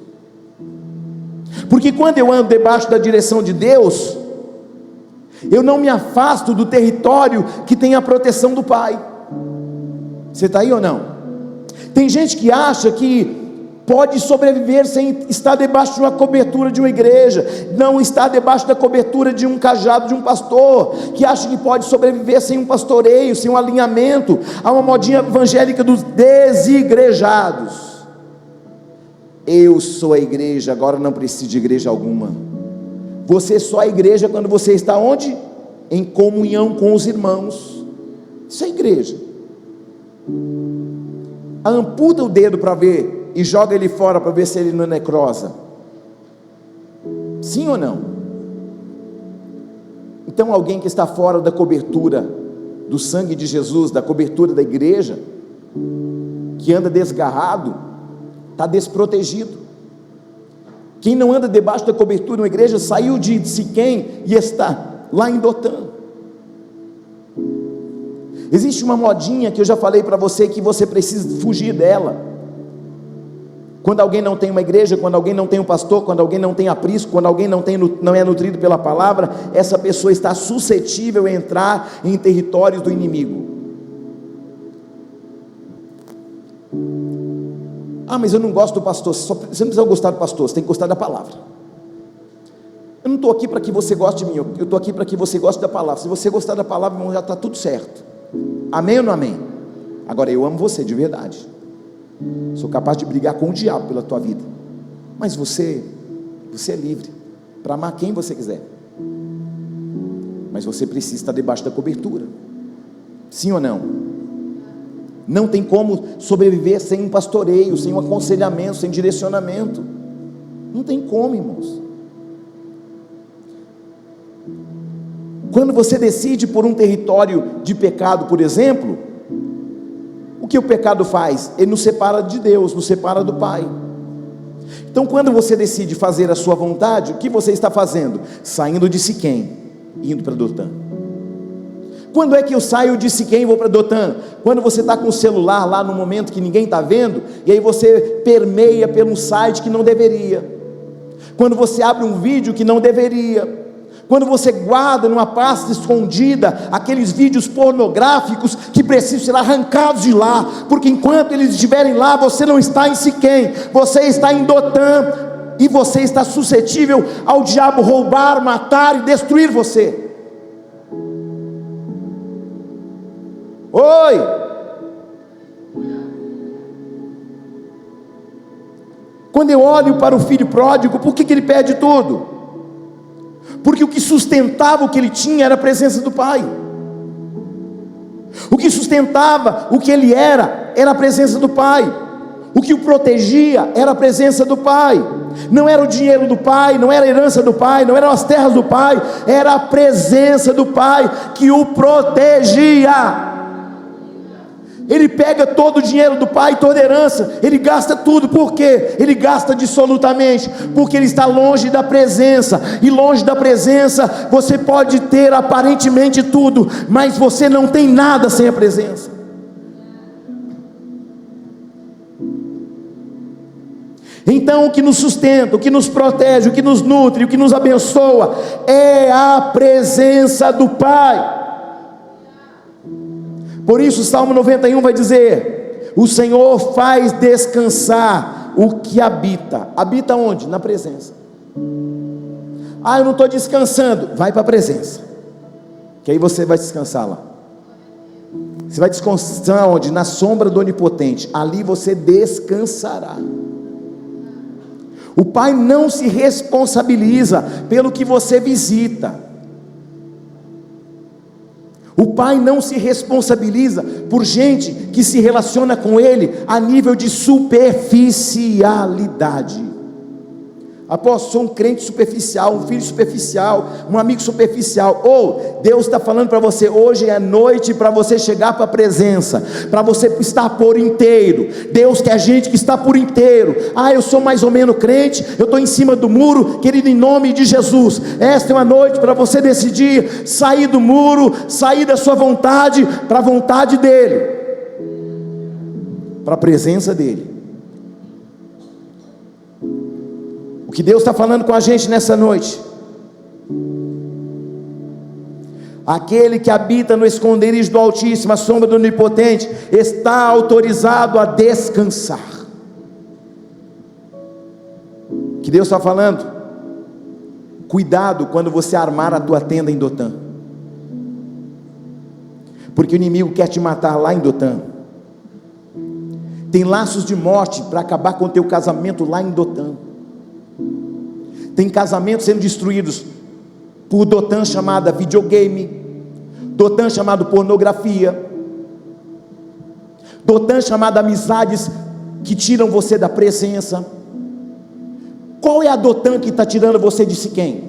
porque quando eu ando debaixo da direção de Deus, eu não me afasto do território que tem a proteção do Pai. Você está aí ou não? Tem gente que acha que pode sobreviver sem estar debaixo de uma cobertura de uma igreja, não estar debaixo da cobertura de um cajado de um pastor, que acha que pode sobreviver sem um pastoreio, sem um alinhamento. Há uma modinha evangélica dos desigrejados. Eu sou a igreja, agora não preciso de igreja alguma. Você só é igreja quando você está onde? Em comunhão com os irmãos. Isso é igreja. Amputa o dedo para ver e joga ele fora para ver se ele não necrosa. Sim ou não? Então alguém que está fora da cobertura do sangue de Jesus, da cobertura da igreja, que anda desgarrado, está desprotegido. Quem não anda debaixo da cobertura de uma igreja, saiu de Siquém e está lá em Dotã. Existe uma modinha que eu já falei para você, que você precisa fugir dela. Quando alguém não tem uma igreja, quando alguém não tem um pastor, quando alguém não tem aprisco, quando alguém não é nutrido pela palavra, essa pessoa está suscetível a entrar em territórios do inimigo. Mas eu não gosto do pastor. Você não precisa gostar do pastor, você tem que gostar da palavra. Eu não estou aqui para que você goste de mim, eu estou aqui para que você goste da palavra. Se você gostar da palavra, irmão, já está tudo certo. Amém ou não amém? Agora, eu amo você de verdade, sou capaz de brigar com o diabo pela tua vida, mas você é livre para amar quem você quiser, mas você precisa estar debaixo da cobertura. Sim ou não? Não tem como sobreviver sem um pastoreio, sem um aconselhamento, sem direcionamento. Não tem como, irmãos. Quando você decide por um território de pecado, por exemplo, o que o pecado faz? Ele nos separa de Deus, nos separa do Pai. Então, quando você decide fazer a sua vontade, o que você está fazendo? Saindo de Siquém, indo para Dotã. Quando é que eu saio de Siquém e vou para Dotã? Quando você está com o celular lá no momento que ninguém está vendo, e aí você permeia por um site que não deveria. Quando você abre um vídeo que não deveria. Quando você guarda numa pasta escondida aqueles vídeos pornográficos que precisam ser arrancados de lá, porque enquanto eles estiverem lá, você não está em Siquém, você está em Dotã, e você está suscetível ao diabo roubar, matar e destruir você. Oi! Quando eu olho para o filho pródigo, por que ele perde tudo? Porque o que sustentava o que ele tinha era a presença do Pai. O que sustentava o que ele era a presença do Pai. O que o protegia era a presença do Pai. Não era o dinheiro do Pai, não era a herança do Pai, não eram as terras do Pai, era a presença do Pai que o protegia. Ele pega todo o dinheiro do pai, toda a herança, ele gasta tudo. Por quê? Ele gasta dissolutamente, porque ele está longe da presença, e longe da presença, você pode ter aparentemente tudo, mas você não tem nada sem a presença. Então o que nos sustenta, o que nos protege, o que nos nutre, o que nos abençoa, é a presença do Pai. Por isso o Salmo 91 vai dizer: o Senhor faz descansar o que habita. Habita onde? Na presença. Eu não estou descansando. Vai para a presença, que aí você vai descansar lá. Você vai descansar onde? Na sombra do Onipotente. Ali você descansará. O Pai não se responsabiliza pelo que você visita. O Pai não se responsabiliza por gente que se relaciona com Ele a nível de superficialidade. Apóstolo, sou um crente superficial, um filho superficial, um amigo superficial. Deus está falando para você, hoje é noite para você chegar para a presença, para você estar por inteiro. Deus quer gente que está por inteiro. Eu sou mais ou menos crente, eu estou em cima do muro. Querido, em nome de Jesus, esta é uma noite para você decidir sair do muro, sair da sua vontade para a vontade dEle, para a presença dEle. O que Deus está falando com a gente nessa noite: aquele que habita no esconderijo do Altíssimo, a sombra do Onipotente, está autorizado a descansar. O que Deus está falando? Cuidado quando você armar a tua tenda em Dotã, porque o inimigo quer te matar lá em Dotã. Tem laços de morte para acabar com o teu casamento lá em Dotã. Tem casamentos sendo destruídos por Dotã chamada videogame, Dotã chamado pornografia, Dotã chamada amizades que tiram você da presença. Qual é a Dotã que está tirando você de Siquém?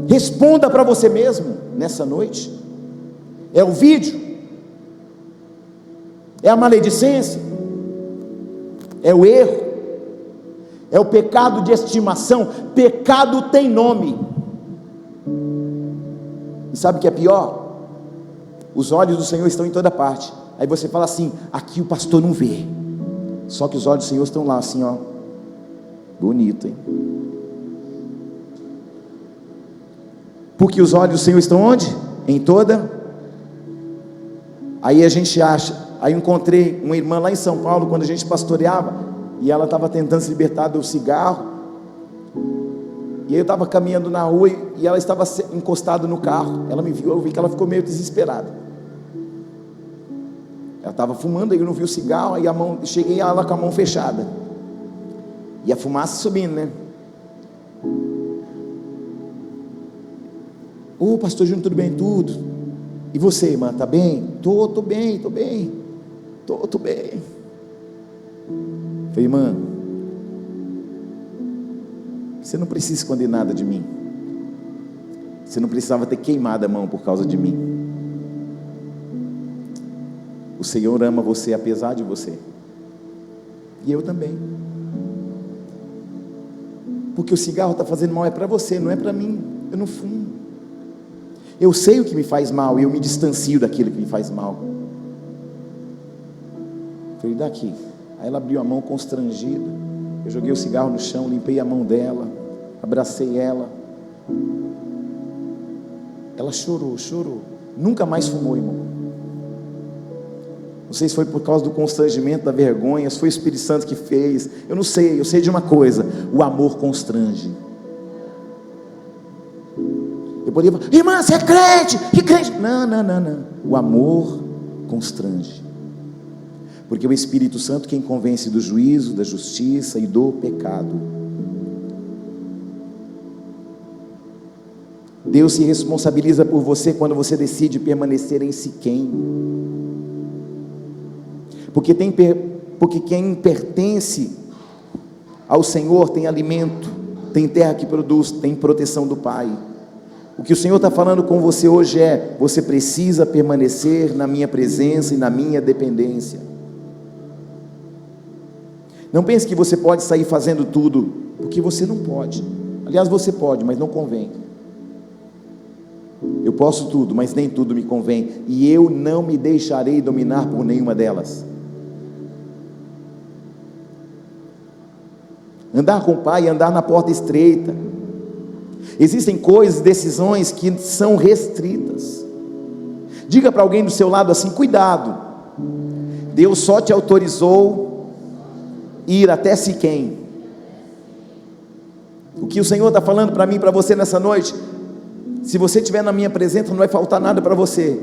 Responda para você mesmo nessa noite. É o vídeo? É a maledicência? É o erro? É o pecado de estimação? Pecado tem nome. E sabe o que é pior? Os olhos do Senhor estão em toda parte. Aí você fala assim: aqui o pastor não vê. Só que os olhos do Senhor estão lá assim, ó. Bonito, hein? Porque os olhos do Senhor estão onde? Em toda. Aí a gente acha. Aí eu encontrei uma irmã lá em São Paulo, quando a gente pastoreava, e ela estava tentando se libertar do cigarro. E eu estava caminhando na rua e ela estava encostada no carro. Ela me viu, eu vi que ela ficou meio desesperada. Ela estava fumando, aí eu não vi o cigarro, aí cheguei a ela com a mão fechada. E a fumaça subindo, né? Ô, pastor Júnior, tudo bem? Tudo. E você, irmã, tá bem? Tô bem. Tô bem. Falei: irmã, você não precisa esconder nada de mim. Você não precisava ter queimado a mão por causa de mim. O Senhor ama você apesar de você. E eu também. Porque o cigarro está fazendo mal é para você, não é para mim. Eu não fumo. Eu sei o que me faz mal e eu me distancio daquilo que me faz mal. Falei: daqui. Aí ela abriu a mão constrangida. Eu joguei o cigarro no chão, limpei a mão dela, abracei ela. Ela chorou. Nunca mais fumou, irmão. Não sei se foi por causa do constrangimento, da vergonha, se foi o Espírito Santo que fez. Eu não sei, eu sei de uma coisa: o amor constrange. Eu poderia falar: irmã, você é crente? Que crente? Não. O amor constrange. Porque o Espírito Santo quem convence do juízo, da justiça e do pecado. Deus se responsabiliza por você quando você decide permanecer em Siquém. Porque quem pertence ao Senhor tem alimento, tem terra que produz, tem proteção do Pai. O que o Senhor está falando com você hoje é: você precisa permanecer na minha presença e na minha dependência. Não pense que você pode sair fazendo tudo, porque você não pode. Aliás, você pode, mas não convém. Eu posso tudo, mas nem tudo me convém, e eu não me deixarei dominar por nenhuma delas. Andar com o Pai, andar na porta estreita. Existem coisas, decisões que são restritas. Diga para alguém do seu lado assim: cuidado, Deus só te autorizou ir até Siquém. O que o Senhor está falando para mim e para você nessa noite: se você estiver na minha presença, não vai faltar nada para você.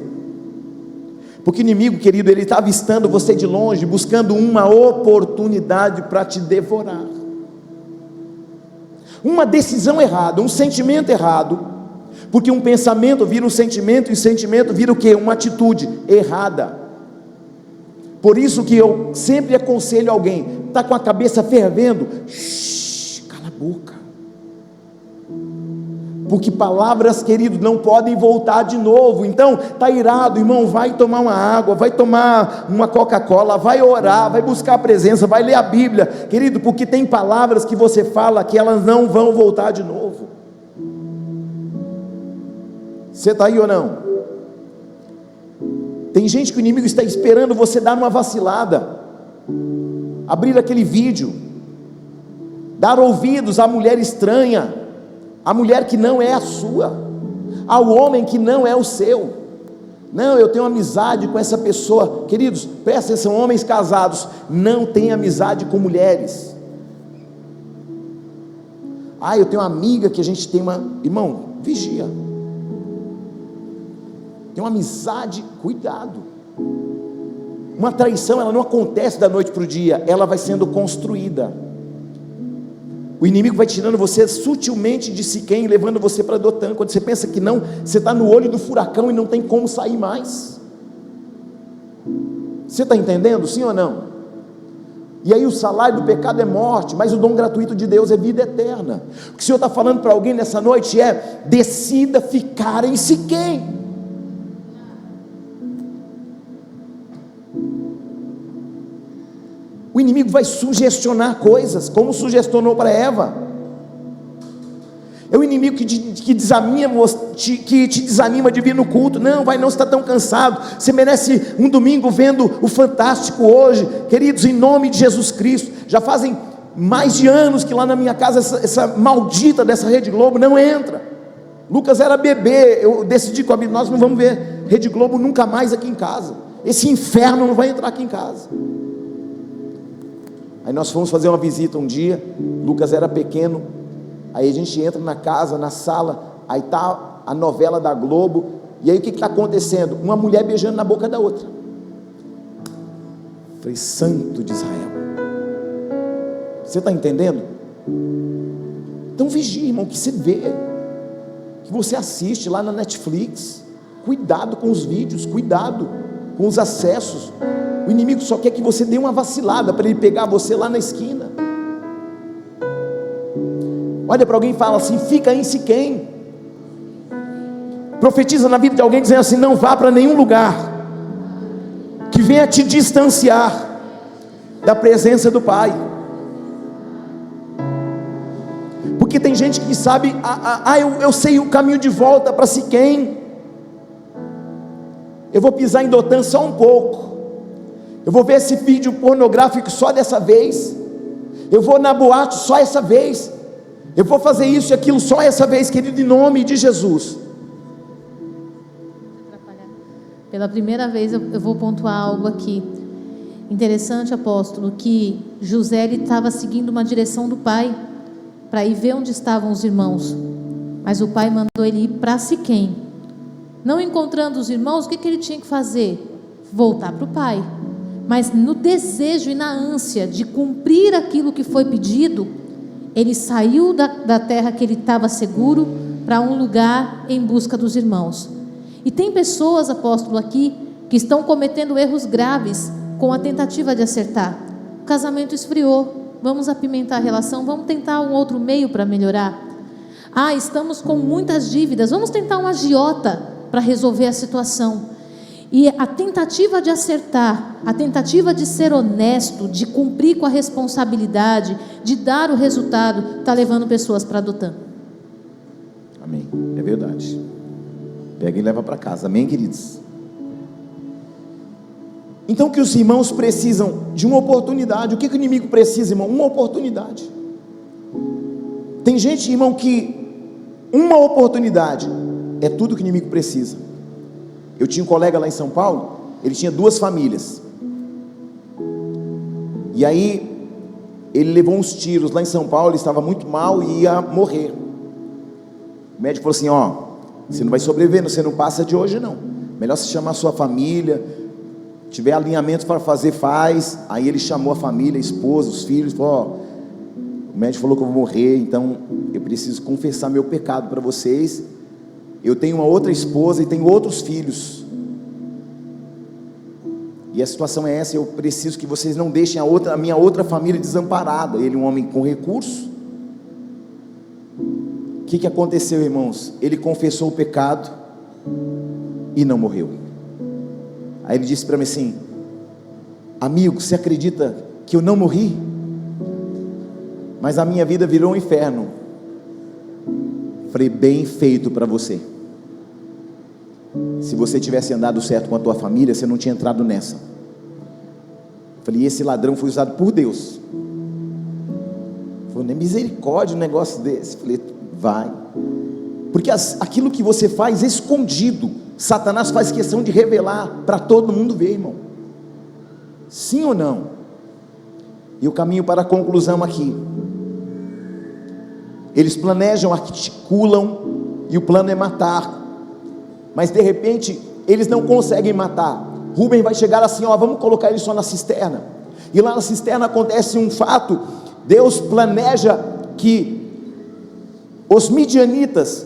Porque o inimigo, querido, ele está avistando você de longe, buscando uma oportunidade para te devorar. Uma decisão errada, um sentimento errado, porque um pensamento vira um sentimento, e o sentimento vira o quê? Uma atitude errada. Por isso que eu sempre aconselho alguém: está com a cabeça fervendo, cala a boca. Porque palavras, querido, não podem voltar de novo. Então, está irado, irmão, vai tomar uma água, vai tomar uma Coca-Cola, vai orar, vai buscar a presença, vai ler a Bíblia, querido, porque tem palavras que você fala que elas não vão voltar de novo. Você está aí ou não? Tem gente que o inimigo está esperando você dar uma vacilada, abrir aquele vídeo, dar ouvidos à mulher estranha, a mulher que não é a sua, ao homem que não é o seu. Não, eu tenho amizade com essa pessoa. Queridos, prestem atenção, homens casados, não tem amizade com mulheres. Eu tenho uma amiga que a gente tem uma... Irmão, vigia. Tem uma amizade, cuidado. Uma traição, ela não acontece da noite para o dia, ela vai sendo construída. O inimigo vai tirando você sutilmente de Siquém, levando você para Dotã. Quando você pensa que não, você está no olho do furacão e não tem como sair mais. Você está entendendo, sim ou não? E aí o salário do pecado é morte, mas o dom gratuito de Deus é vida eterna. O que o Senhor está falando para alguém nessa noite é: decida ficar em Siquém. O inimigo vai sugestionar coisas, como sugestionou para Eva. É o inimigo que te desanima de vir no culto. Não, vai não, você está tão cansado, você merece um domingo vendo o Fantástico hoje. Queridos, em nome de Jesus Cristo, já fazem mais de anos que lá na minha casa essa maldita dessa Rede Globo não entra. Lucas era bebê, eu decidi com a Bíblia, nós não vamos ver Rede Globo nunca mais aqui em casa. Esse inferno não vai entrar aqui em casa. Aí nós fomos fazer uma visita um dia, Lucas era pequeno. Aí a gente entra na casa, na sala, aí está a novela da Globo, e aí o que está acontecendo? Uma mulher beijando na boca da outra. Falei, Santo de Israel, você está entendendo? Então vigia, irmão, que você vê, que você assiste lá na Netflix. Cuidado com os vídeos, cuidado com os acessos. O inimigo só quer que você dê uma vacilada para ele pegar você lá na esquina. Olha para alguém e fala assim, fica em Siquém. Profetiza na vida de alguém dizendo assim, não vá para nenhum lugar que venha te distanciar da presença do Pai. Porque tem gente que sabe, eu sei o caminho de volta para Siquém, eu vou pisar em Dotã só um pouco, eu vou ver esse vídeo pornográfico só dessa vez, eu vou na boate só essa vez, eu vou fazer isso e aquilo só essa vez, querido, em nome de Jesus. Pela primeira vez eu vou pontuar algo aqui. Interessante, apóstolo, que José estava seguindo uma direção do pai, para ir ver onde estavam os irmãos, mas o pai mandou ele ir para Siquém. Não encontrando os irmãos, o que ele tinha que fazer? Voltar para o pai. Mas no desejo e na ânsia de cumprir aquilo que foi pedido, ele saiu da terra que ele estava seguro, para um lugar em busca dos irmãos. E tem pessoas, apóstolo, aqui, que estão cometendo erros graves, com a tentativa de acertar. O casamento esfriou, vamos apimentar a relação, vamos tentar um outro meio para melhorar. Estamos com muitas dívidas, vamos tentar um agiota para resolver a situação. E a tentativa de acertar, a tentativa de ser honesto, de cumprir com a responsabilidade, de dar o resultado, está levando pessoas para Dotã. Amém, é verdade. Pega e leva para casa, amém, queridos? Então que os irmãos precisam de uma oportunidade. O que o inimigo precisa, irmão? Uma oportunidade. Tem gente, irmão, que uma oportunidade é tudo que o inimigo precisa. Eu tinha um colega lá em São Paulo, ele tinha 2 famílias, e aí ele levou uns tiros lá em São Paulo, ele estava muito mal e ia morrer. O médico falou assim, você não vai sobreviver, você não passa de hoje não, melhor você chamar a sua família, tiver alinhamento para fazer, faz. Aí ele chamou a família, a esposa, os filhos, falou, o médico falou que eu vou morrer, então eu preciso confessar meu pecado para vocês. Eu tenho uma outra esposa e tenho outros filhos, e a situação é essa, eu preciso que vocês não deixem a minha outra família desamparada. Ele, um homem com recurso. O que aconteceu, irmãos? Ele confessou o pecado e não morreu. Aí ele disse para mim assim, amigo, você acredita que eu não morri? Mas a minha vida virou um inferno. Falei, bem feito para você. Se você tivesse andado certo com a tua família, você não tinha entrado nessa. Falei, esse ladrão foi usado por Deus. Falei, nem misericórdia um negócio desse. Falei, vai. Porque aquilo que você faz escondido, Satanás faz questão de revelar para todo mundo ver, irmão. Sim ou não? E o caminho para a conclusão aqui. Eles planejam, articulam, e o plano é matar. Mas de repente, eles não conseguem matar. Rubem vai chegar assim, vamos colocar ele só na cisterna. E lá na cisterna acontece um fato. Deus planeja que os midianitas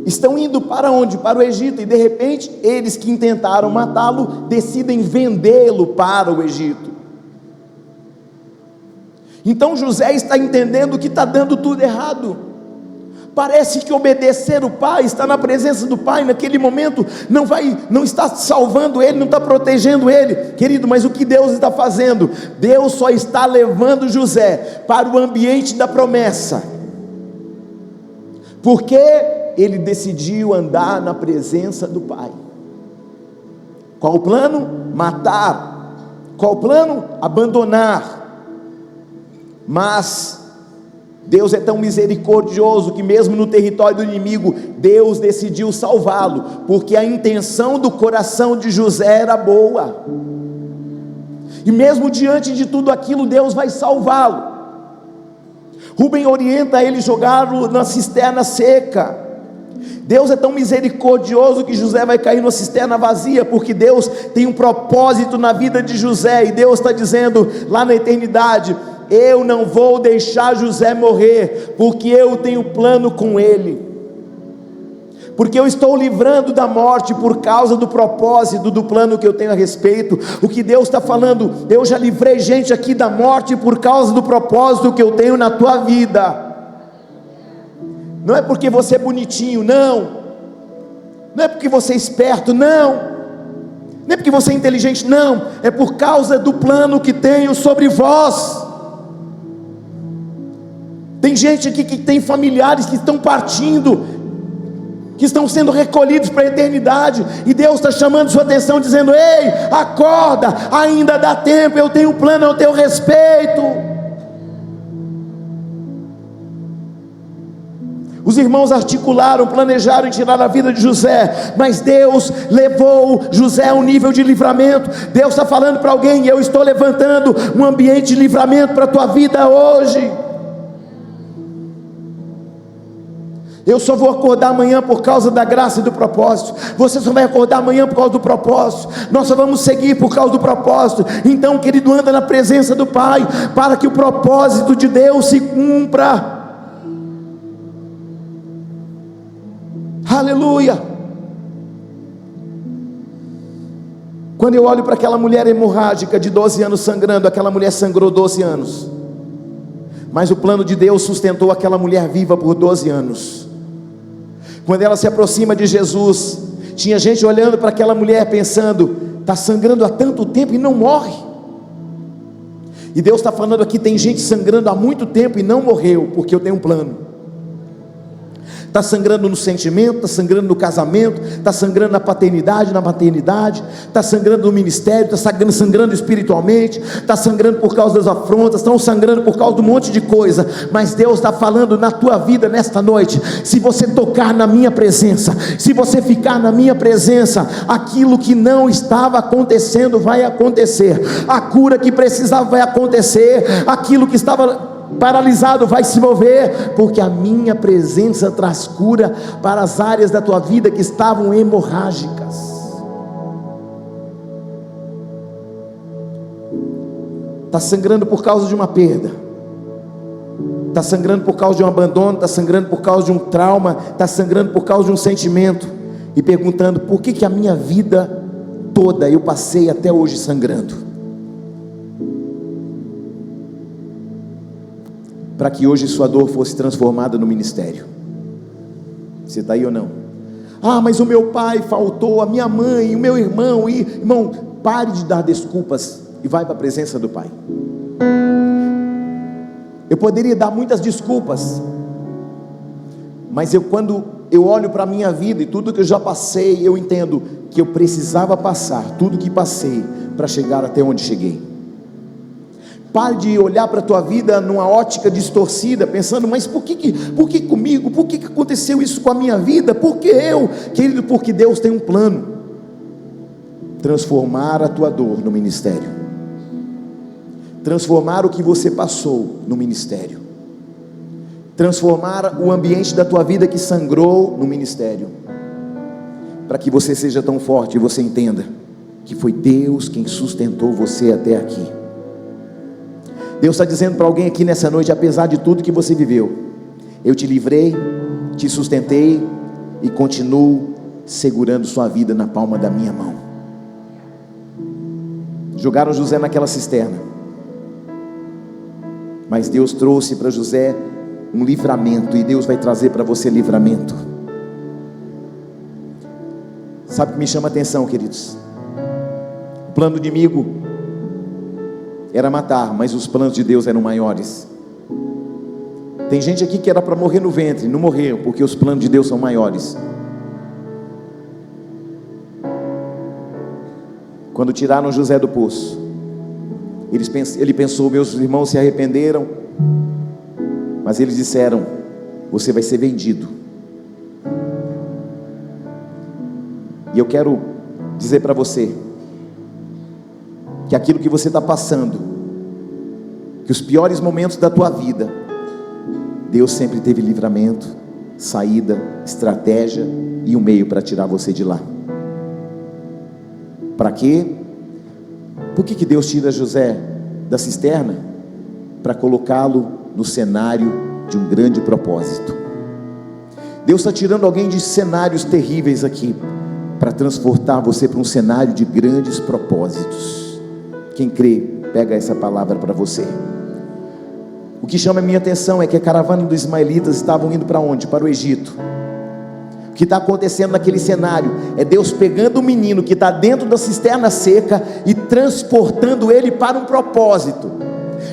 estão indo para onde? Para o Egito. E de repente, eles que intentaram matá-lo, decidem vendê-lo para o Egito. Então José está entendendo que está dando tudo errado. Parece que obedecer o pai, estar na presença do pai naquele momento não está salvando ele, não está protegendo ele, querido. Mas o que Deus está fazendo? Deus só está levando José para o ambiente da promessa, porque ele decidiu andar na presença do pai. Qual o plano? Matar. Qual o plano? Abandonar. Mas Deus é tão misericordioso que mesmo no território do inimigo, Deus decidiu salvá-lo, porque a intenção do coração de José era boa, e mesmo diante de tudo aquilo, Deus vai salvá-lo. Rubem orienta ele jogá-lo na cisterna seca. Deus é tão misericordioso que José vai cair numa cisterna vazia, porque Deus tem um propósito na vida de José, e Deus está dizendo lá na eternidade: eu não vou deixar José morrer, porque eu tenho plano com ele, porque eu estou livrando da morte por causa do propósito, do plano que eu tenho a respeito. O que Deus está falando: eu já livrei gente aqui da morte por causa do propósito que eu tenho na tua vida. Não é porque você é bonitinho, não é porque você é esperto, não é porque você é inteligente, não, é por causa do plano que tenho sobre vós. Tem gente aqui que tem familiares que estão partindo, que estão sendo recolhidos para a eternidade, e Deus está chamando sua atenção, dizendo: ei, acorda, ainda dá tempo, eu tenho um plano ao teu respeito. Os irmãos articularam, planejaram em tirar a vida de José, mas Deus levou José a um nível de livramento. Deus está falando para alguém: eu estou levantando um ambiente de livramento para a tua vida hoje. Eu só vou acordar amanhã por causa da graça e do propósito. Você só vai acordar amanhã por causa do propósito. Nós só vamos seguir por causa do propósito. Então, querido, anda na presença do Pai, para que o propósito de Deus se cumpra. Aleluia. Quando eu olho para aquela mulher hemorrágica de 12 anos sangrando, aquela mulher sangrou 12 anos, mas o plano de Deus sustentou aquela mulher viva por 12 anos. Quando ela se aproxima de Jesus, tinha gente olhando para aquela mulher pensando: está sangrando há tanto tempo e não morre. E Deus está falando aqui: tem gente sangrando há muito tempo e não morreu, porque eu tenho um plano. Está sangrando no sentimento, está sangrando no casamento, está sangrando na paternidade, na maternidade, está sangrando no ministério, está sangrando espiritualmente, está sangrando por causa das afrontas, estão sangrando por causa de um monte de coisa. Mas Deus está falando na tua vida nesta noite: se você tocar na minha presença, se você ficar na minha presença, aquilo que não estava acontecendo vai acontecer, a cura que precisava vai acontecer, aquilo que estava paralisado vai se mover, porque a minha presença traz cura para as áreas da tua vida que estavam hemorrágicas. Está sangrando por causa de uma perda, está sangrando por causa de um abandono, está sangrando por causa de um trauma, está sangrando por causa de um sentimento, e perguntando: por que a minha vida toda eu passei até hoje sangrando? Para que hoje sua dor fosse transformada no ministério. Você está aí ou não? Ah, mas o meu pai faltou, a minha mãe, o meu irmão. Irmão, pare de dar desculpas e vai para a presença do Pai. Eu poderia dar muitas desculpas, mas quando eu olho para a minha vida e tudo que eu já passei, eu entendo que eu precisava passar tudo que passei para chegar até onde cheguei. Pare de olhar para a tua vida numa ótica distorcida, pensando: mas por que comigo? Por que aconteceu isso com a minha vida? Por que eu? Querido, porque Deus tem um plano: transformar a tua dor no ministério, transformar o que você passou no ministério, transformar o ambiente da tua vida que sangrou no ministério, para que você seja tão forte e você entenda que foi Deus quem sustentou você até aqui. Deus está dizendo para alguém aqui nessa noite: apesar de tudo que você viveu, eu te livrei, te sustentei e continuo segurando sua vida na palma da minha mão. Jogaram José naquela cisterna, mas Deus trouxe para José um livramento, e Deus vai trazer para você livramento. Sabe o que me chama a atenção, queridos? O plano do inimigo era matar, mas os planos de Deus eram maiores. Tem gente aqui que era para morrer no ventre, não morreu, porque os planos de Deus são maiores. Quando tiraram José do poço, ele pensou: meus irmãos se arrependeram, mas eles disseram: você vai ser vendido. E eu quero dizer para você que aquilo que você está passando, que os piores momentos da tua vida, Deus sempre teve livramento, saída, estratégia e um meio para tirar você de lá. Para quê? Por que Deus tira José da cisterna? Para colocá-lo no cenário de um grande propósito. Deus está tirando alguém de cenários terríveis aqui, para transportar você para um cenário de grandes propósitos. Quem crê, pega essa palavra para você. O que chama a minha atenção é que a caravana dos ismaelitas estavam indo para onde? Para o Egito. O que está acontecendo naquele cenário é Deus pegando o menino que está dentro da cisterna seca e transportando ele para um propósito.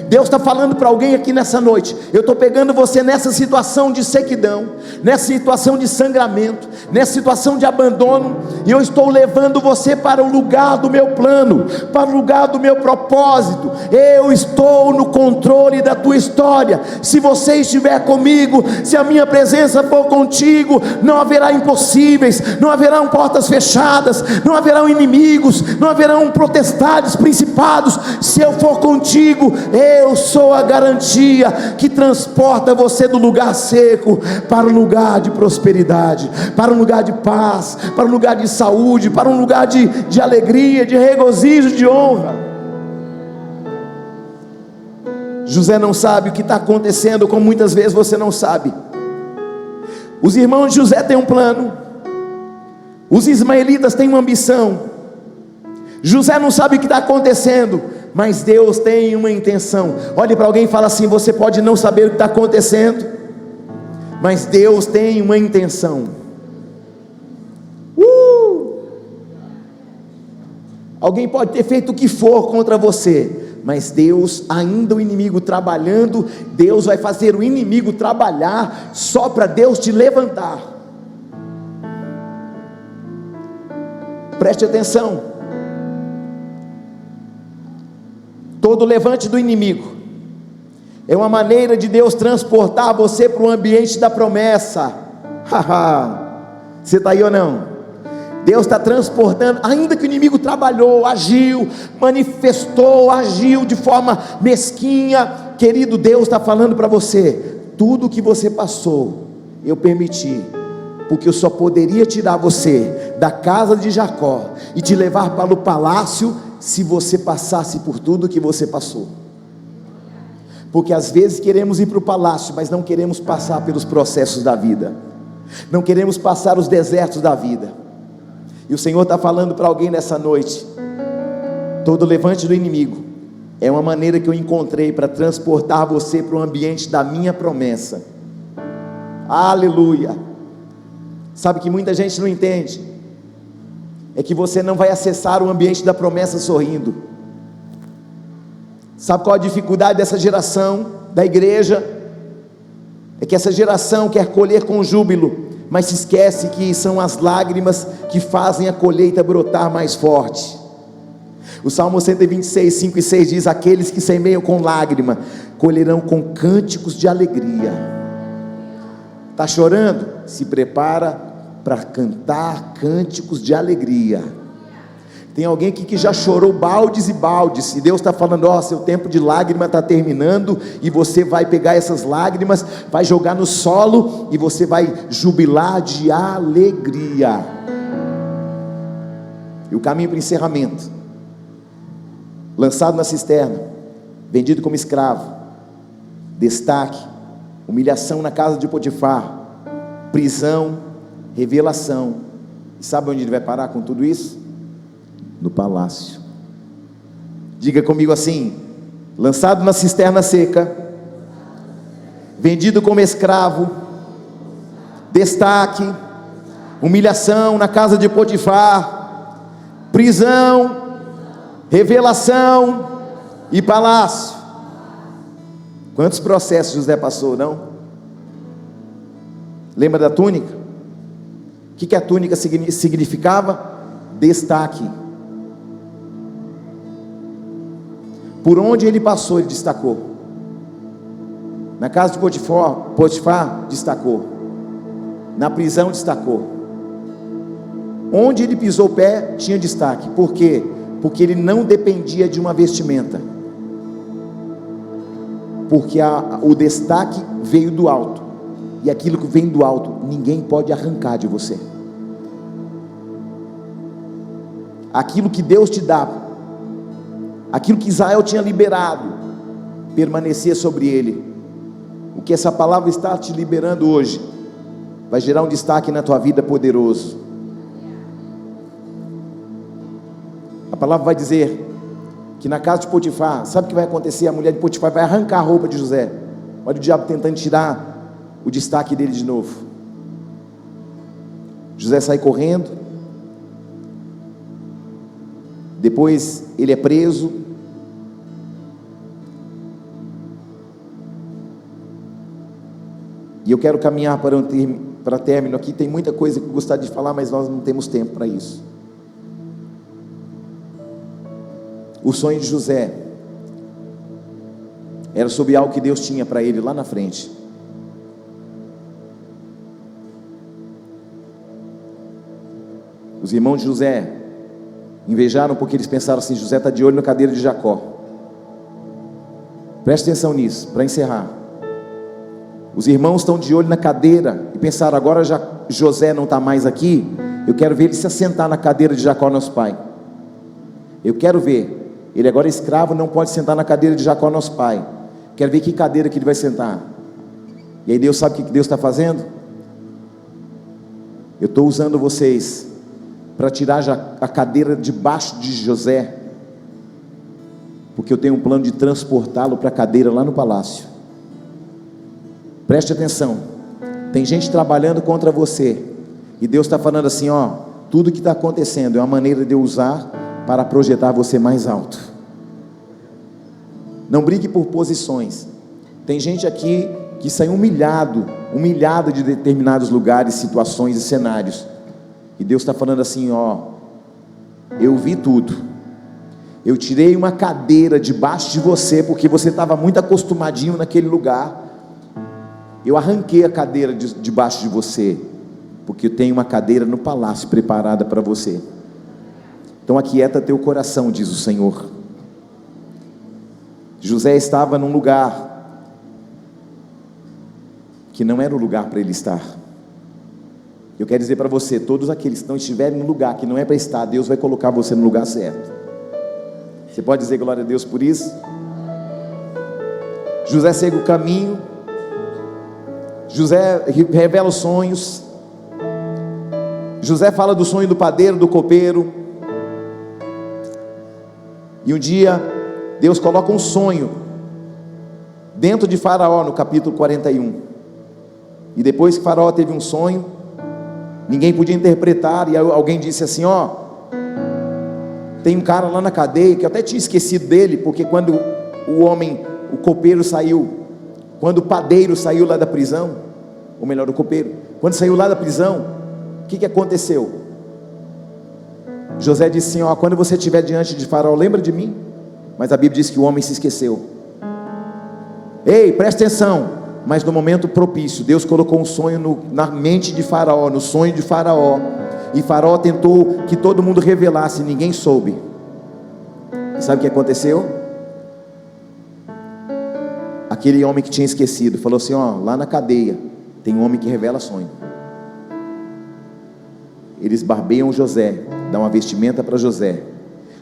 Deus está falando para alguém aqui nessa noite: eu estou pegando você nessa situação de sequidão, nessa situação de sangramento, nessa situação de abandono, e eu estou levando você para o lugar do meu plano, para o lugar do meu propósito. Eu estou no controle da tua história. Se você estiver comigo, se a minha presença for contigo, não haverá impossíveis, não haverão portas fechadas, não haverão inimigos, não haverão potestades, principados. Se eu for contigo, eu sou a garantia que transporta você do lugar seco para um lugar de prosperidade, para um lugar de paz, para um lugar de saúde, para um lugar de alegria, de regozijo, de honra. José não sabe o que está acontecendo, como muitas vezes você não sabe. Os irmãos de José têm um plano, os ismaelitas têm uma ambição. José não sabe o que está acontecendo, mas Deus tem uma intenção. Olhe para alguém e fala assim: você pode não saber o que está acontecendo, mas Deus tem uma intenção. Alguém pode ter feito o que for contra você, mas Deus, ainda o inimigo trabalhando, Deus vai fazer o inimigo trabalhar só para Deus te levantar. Preste atenção. Todo levante do inimigo é uma maneira de Deus transportar você para o ambiente da promessa. Você está aí ou não? Deus está transportando, ainda que o inimigo trabalhou, agiu, manifestou, agiu de forma mesquinha. Querido, Deus está falando para você: tudo que você passou, eu permiti, porque eu só poderia tirar você da casa de Jacó e te levar para o palácio se você passasse por tudo que você passou. Porque às vezes queremos ir para o palácio, mas não queremos passar pelos processos da vida, não queremos passar os desertos da vida. E o Senhor está falando para alguém nessa noite: todo levante do inimigo é uma maneira que eu encontrei para transportar você para o ambiente da minha promessa. Aleluia. Sabe que muita gente não entende, é que você não vai acessar o ambiente da promessa sorrindo. Sabe qual a dificuldade dessa geração, da igreja? É que essa geração quer colher com júbilo, mas se esquece que são as lágrimas que fazem a colheita brotar mais forte. O Salmo 126, 5 e 6 diz: aqueles que semeiam com lágrima, colherão com cânticos de alegria. Está chorando? Se prepara para cantar cânticos de alegria. Tem alguém aqui que já chorou baldes e baldes, e Deus está falando: ó, seu tempo de lágrima está terminando, e você vai pegar essas lágrimas, vai jogar no solo, e você vai jubilar de alegria. E o caminho para o encerramento: lançado na cisterna, vendido como escravo, destaque, humilhação na casa de Potifar, prisão, revelação. E sabe onde ele vai parar com tudo isso? No palácio. Diga comigo assim: lançado na cisterna seca, vendido como escravo, destaque, humilhação na casa de Potifar, prisão, revelação e palácio. Quantos processos José passou, não? Lembra da túnica? O que a túnica significava? Destaque. Por onde ele passou, ele destacou. Na casa de Potifar, destacou. Na prisão, destacou. Onde ele pisou o pé, tinha destaque. Por quê? Porque ele não dependia de uma vestimenta. Porque o destaque veio do alto. E aquilo que vem do alto, ninguém pode arrancar de você. Aquilo que Deus te dá, aquilo que Israel tinha liberado, permanecia sobre ele. O que essa palavra está te liberando hoje, vai gerar um destaque na tua vida poderoso. A palavra vai dizer que na casa de Potifar, sabe o que vai acontecer? A mulher de Potifar vai arrancar a roupa de José. Olha o diabo tentando tirar o destaque dele de novo. José sai correndo. Depois ele é preso. E eu quero caminhar para término aqui. Tem muita coisa que eu gostaria de falar, mas nós não temos tempo para isso. O sonho de José era sobre algo que Deus tinha para ele lá na frente. Os irmãos de José invejaram porque eles pensaram assim: José está de olho na cadeira de Jacó. Preste atenção nisso, para encerrar. Os irmãos estão de olho na cadeira e pensaram: agora já José não está mais aqui, eu quero ver ele se assentar na cadeira de Jacó, nosso pai. Eu quero ver, ele agora é escravo, não pode sentar na cadeira de Jacó, nosso pai. Quero ver que cadeira que ele vai sentar. E aí Deus sabe o que Deus está fazendo? Eu estou usando vocês para tirar a cadeira debaixo de José, porque eu tenho um plano de transportá-lo para a cadeira lá no palácio. Preste atenção, tem gente trabalhando contra você, e Deus está falando assim: ó, tudo que está acontecendo é uma maneira de eu usar para projetar você mais alto. Não brigue por posições. Tem gente aqui que sai humilhado de determinados lugares, situações e cenários, e Deus está falando assim: ó, eu vi tudo, eu tirei uma cadeira debaixo de você, porque você estava muito acostumadinho naquele lugar. Eu arranquei a cadeira debaixo de você, porque eu tenho uma cadeira no palácio preparada para você. Então aquieta teu coração, diz o Senhor. José estava num lugar que não era o lugar para ele estar. Eu quero dizer para você: todos aqueles que não estiverem no lugar que não é para estar, Deus vai colocar você no lugar certo. Você pode dizer glória a Deus por isso? José segue o caminho. José revela os sonhos. José fala do sonho do padeiro, do copeiro. E um dia Deus coloca um sonho dentro de Faraó, no capítulo 41. E depois que Faraó teve um sonho, ninguém podia interpretar, e alguém disse assim: ó, tem um cara lá na cadeia, que eu até tinha esquecido dele, porque quando o copeiro saiu, quando o padeiro saiu lá da prisão, ou melhor, o copeiro, quando saiu lá da prisão, o que aconteceu? José disse assim: ó, quando você estiver diante de Faraó, lembra de mim. Mas a Bíblia diz que o homem se esqueceu. Ei, presta atenção. Mas no momento propício, Deus colocou um sonho na mente de Faraó, no sonho de Faraó, e Faraó tentou que todo mundo revelasse, ninguém soube. E sabe o que aconteceu? Aquele homem que tinha esquecido falou assim: ó, lá na cadeia tem um homem que revela sonho. Eles barbeiam José, dão uma vestimenta para José.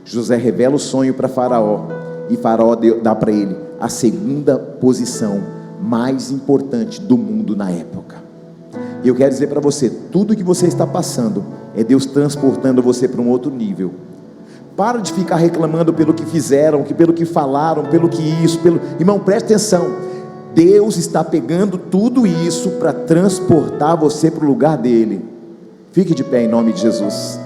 José revela o sonho para Faraó, e Faraó dá para ele a segunda posição mais importante do mundo na época. E eu quero dizer para você: tudo que você está passando é Deus transportando você para um outro nível. Para de ficar reclamando pelo que fizeram, pelo que falaram, pelo que isso, irmão, preste atenção. Deus está pegando tudo isso para transportar você para o lugar dele. Fique de pé em nome de Jesus.